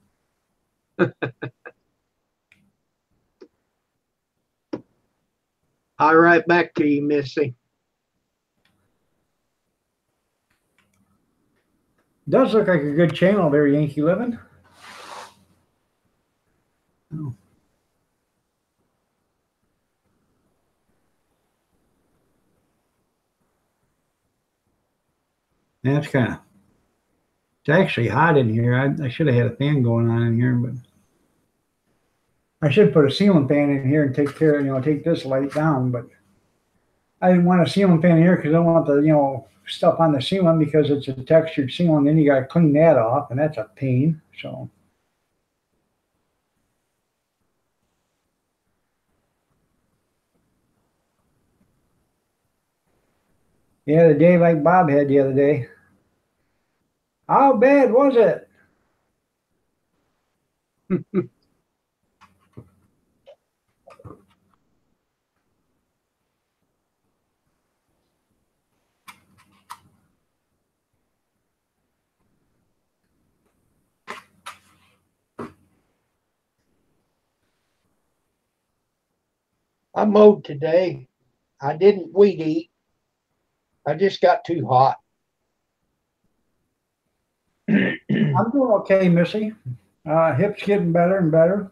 I'll right back to you, Missy. Does look like a good channel there, Yankee Living. Oh. That's it's actually hot in here. I should have had a fan going on in here, but I should put a ceiling fan in here and take this light down, but I didn't want a ceiling fan here because I don't want the, stuff on the ceiling because it's a textured ceiling. Then you got to clean that off, and that's a pain. So. Yeah, the day like Bob had the other day. How bad was it? I mowed today. I didn't weed eat. I just got too hot. I'm doing okay, Missy. Hip's getting better and better.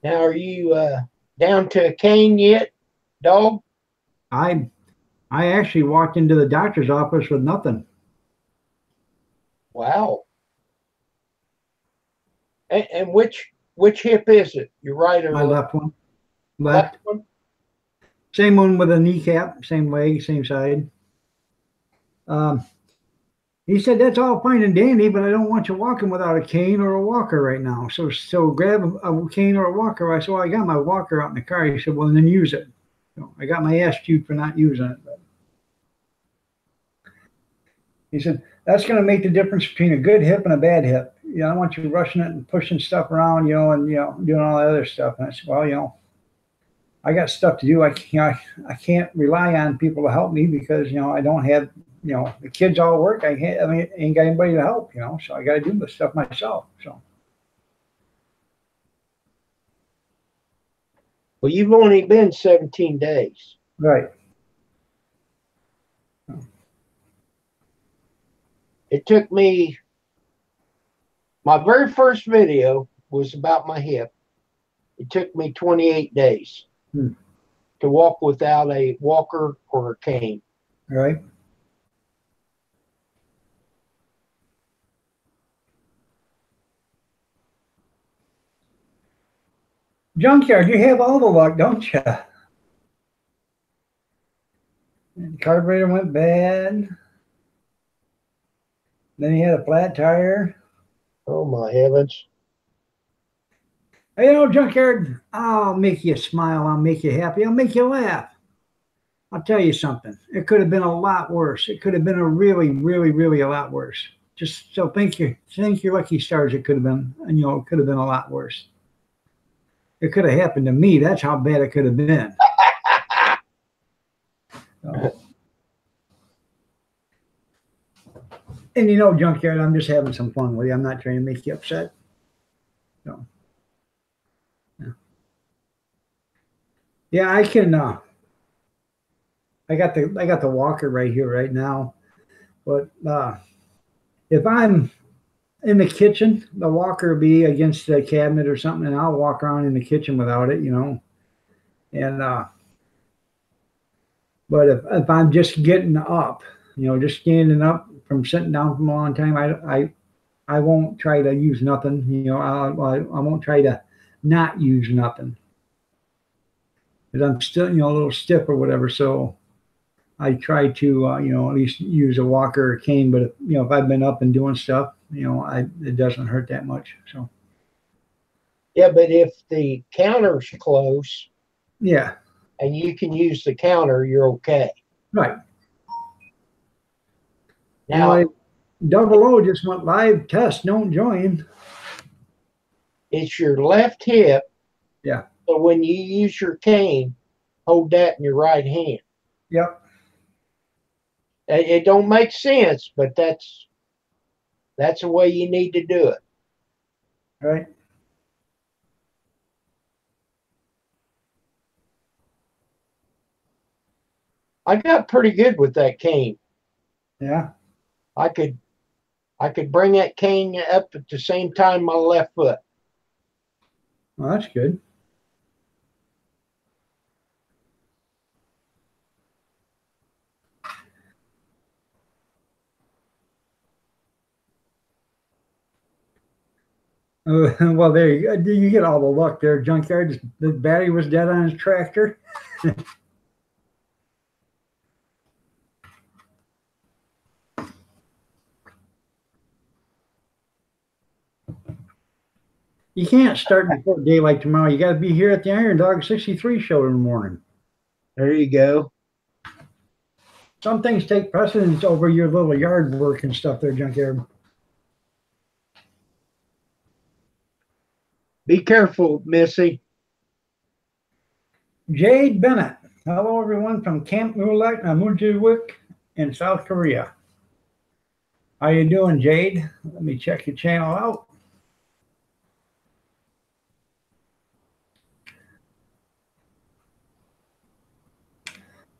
Now, are you down to a cane yet, dog? I actually walked into the doctor's office with nothing. Wow. And which hip is it? Your right or My left one. left one? Same one with a kneecap, same leg, same side. He said, that's all fine and dandy, but I don't want you walking without a cane or a walker right now. So grab a cane or a walker. I said, well, I got my walker out in the car. He said, well, then use it. So I got my ass chewed for not using it. But he said, that's going to make the difference between a good hip and a bad hip. I don't want you rushing it and pushing stuff around, and doing all that other stuff. And I said, well, I got stuff to do. I can't rely on people to help me because I don't have the kids all work. I ain't got anybody to help. So I got to do this stuff myself. So Well, you've only been 17 days. right. It took me, my very first video was about my hip. It took me 28 days Hmm. to walk without a walker or a cane. Right. Junkyard, you have all the luck, don't you? The carburetor went bad. Then he had a flat tire. Oh my heavens. Hey, Junkyard, I'll make you smile. I'll make you happy. I'll make you laugh. I'll tell you something. It could have been a lot worse. It could have been a really, really, really a lot worse. Just so think your lucky stars. It could have been, it could have been a lot worse. It could have happened to me. That's how bad it could have been. So. And Junkyard, I'm just having some fun with you. I'm not trying to make you upset. So, yeah, I can. I got the walker right here right now, but if I'm in the kitchen, the walker will be against the cabinet or something, and I'll walk around in the kitchen without it, And but if I'm just getting up, just standing up from sitting down for a long time, I won't try to use nothing. I won't try to not use nothing. Because I'm still, a little stiff or whatever. So I try to, at least use a walker or cane. But if I've been up and doing stuff, it doesn't hurt that much. So. Yeah, but if the counter's close, yeah, and you can use the counter, you're okay. Right. Now, Double O just went live test. Don't join. it's your left hip. Yeah. So when you use your cane, hold that in your right hand. Yep. It don't make sense, but that's the way you need to do it. Right. I got pretty good with that cane. Yeah. I could bring that cane up at the same time my left foot. Well, that's good. Well, there you go. You get all the luck there, Junkyard. The battery was dead on his tractor. You can't start before daylight tomorrow. You got to be here at the Iron Dog 63 show in the morning. There you go. Some things take precedence over your little yard work and stuff there, Junkyard. Be careful, Missy. Jade Bennett. Hello, everyone from Camp Mulek, Mujewik in South Korea. How you doing, Jade? Let me check your channel out.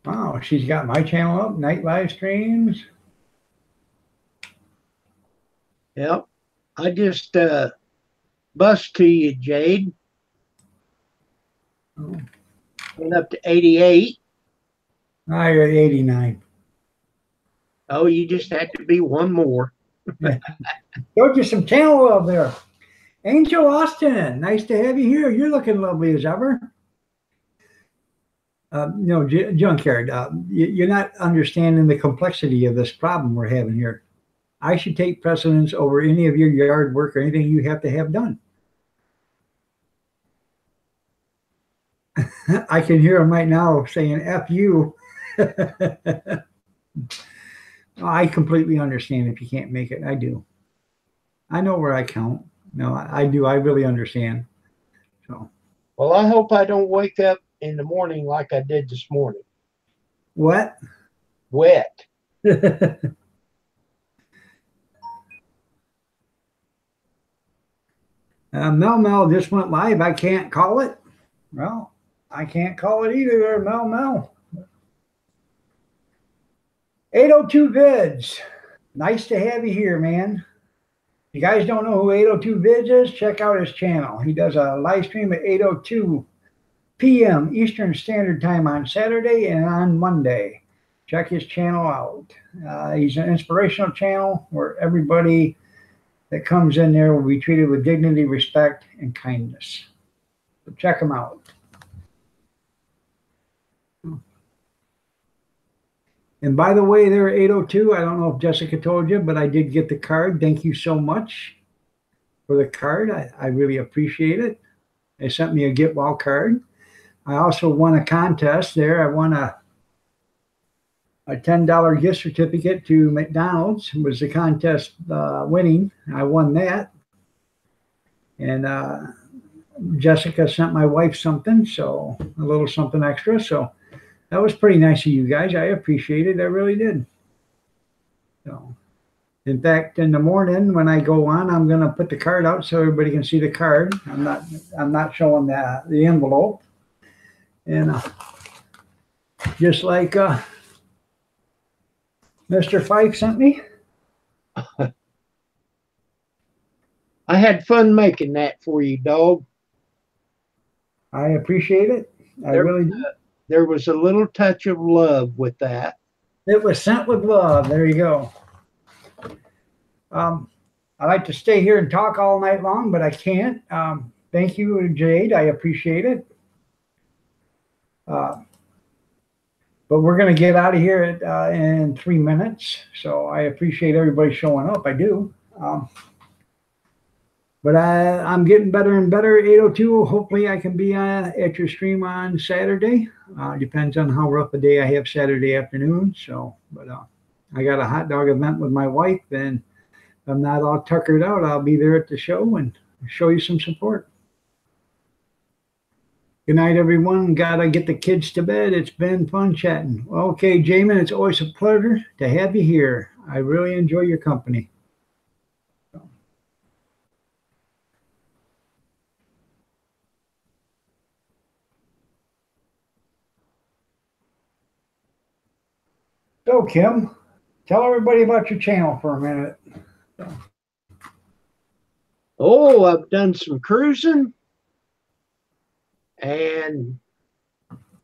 Wow, she's got my channel up, night live streams. Yep. I just bust to you, Jade. Oh. Went up to 88. I got 89. Oh, you just had to be one more. Showed you some channel love there. Angel Austin, nice to have you here. You're looking lovely as ever. Junkyard, you're not understanding the complexity of this problem we're having here. I should take precedence over any of your yard work or anything you have to have done. I can hear him right now saying, F you. I completely understand if you can't make it. I do. I know where I count. No, I do. I really understand. So Well, I hope I don't wake up in the morning like I did this morning, what? wet. Mel Mel just went live. I can't call it. Well, I can't call it either. There, Mel Mel. 802 Vids. Nice to have you here, man. You guys don't know who 802 Vids is? Check out his channel. He does a live stream at 8:02 p.m. Eastern Standard Time on Saturday and on Monday. Check his channel out. He's an inspirational channel where everybody that comes in there will be treated with dignity, respect, and kindness. So check him out. And by the way, there 802, I don't know if Jessica told you, but I did get the card. Thank you so much for the card. I really appreciate it. They sent me a Get Well card. I also won a contest there. I won a $10 gift certificate to McDonald's. It was the contest winning. I won that. And Jessica sent my wife something, so a little something extra. So that was pretty nice of you guys. I appreciate it. I really did. So, in fact, in the morning when I go on, I'm going to put the card out so everybody can see the card. I'm not showing the envelope. And just like Mr. Fife sent me. I had fun making that for you, dog. I appreciate it. I really do. There was a little touch of love with that. It was sent with love. There you go. I like to stay here and talk all night long, but I can't. Thank you, Jade. I appreciate it. But we're going to get out of here in 3 minutes. So I appreciate everybody showing up. I do. But I'm getting better and better. 802. Hopefully I can be at your stream on Saturday. Depends on how rough a day I have Saturday afternoon. So, but I got a hot dog event with my wife, and if I'm not all tuckered out, I'll be there at the show and show you some support. Good night, everyone. Gotta get the kids to bed. It's been fun chatting. Okay, Jamin, it's always a pleasure to have you here. I really enjoy your company. So, Kim, tell everybody about your channel for a minute. Oh, I've done some cruising, and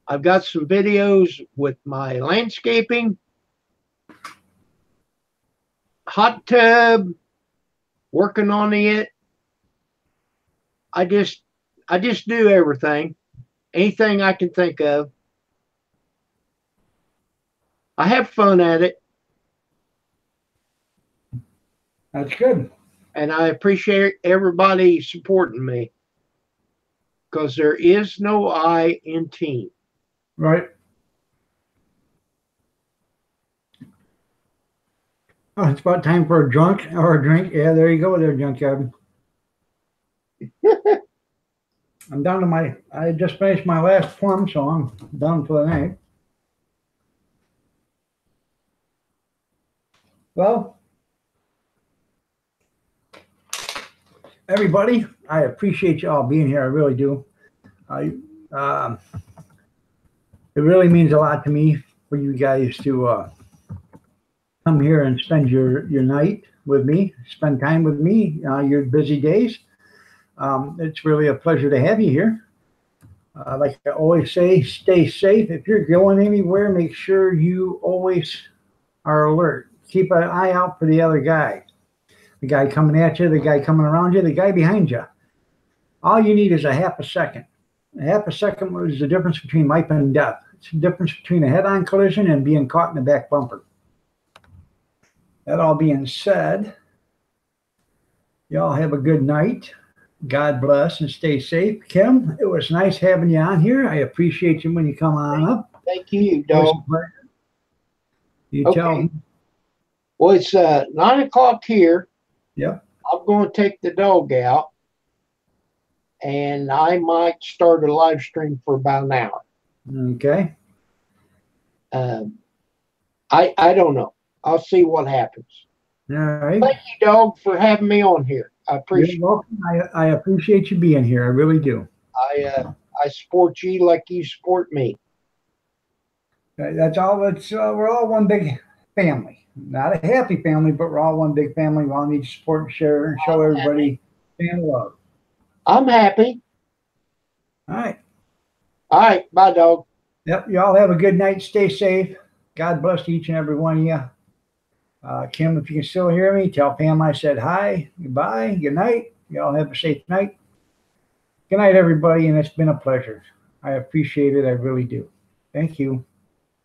I've got some videos with my landscaping, hot tub, working on it. I just do everything, anything I can think of. I have fun at it. That's good. And I appreciate everybody supporting me, because there is no I in team. Right. Oh, it's about time for a drunk or a drink. Yeah, there you go there, Junkyard. I'm down to I just finished my last plum, so I'm done for the night. Well, everybody, I appreciate you all being here. I really do. It really means a lot to me for you guys to come here and spend your night with me, spend time with me, your busy days. It's really a pleasure to have you here. Like I always say, stay safe. If you're going anywhere, make sure you always are alert. Keep an eye out for the other guy. The guy coming at you, the guy coming around you, the guy behind you. All you need is a half a second. A half a second was the difference between life and death. It's the difference between a head-on collision and being caught in the back bumper. That all being said, y'all have a good night. God bless and stay safe. Kim, it was nice having you on here. I appreciate you when you come on up. Thank you, dog. You Okay. tell me. Well, it's 9 o'clock here. Yep. I'm going to take the dog out, and I might start a live stream for about an hour. Okay. I don't know. I'll see what happens. All right. Thank you, dog, for having me on here. I appreciate. You're welcome. I appreciate you being here. I really do. I support you like you support me. That's all. We're all one big family. Not a happy family, but we're all one big family. We all need to support and share and show everybody family love. I'm happy. All right. All right. Bye, dog. Yep. You all have a good night. Stay safe. God bless each and every one of you. Kim, if you can still hear me, tell Pam I said hi, goodbye, good night. You all have a safe night. Good night, everybody, and it's been a pleasure. I appreciate it. I really do. Thank you.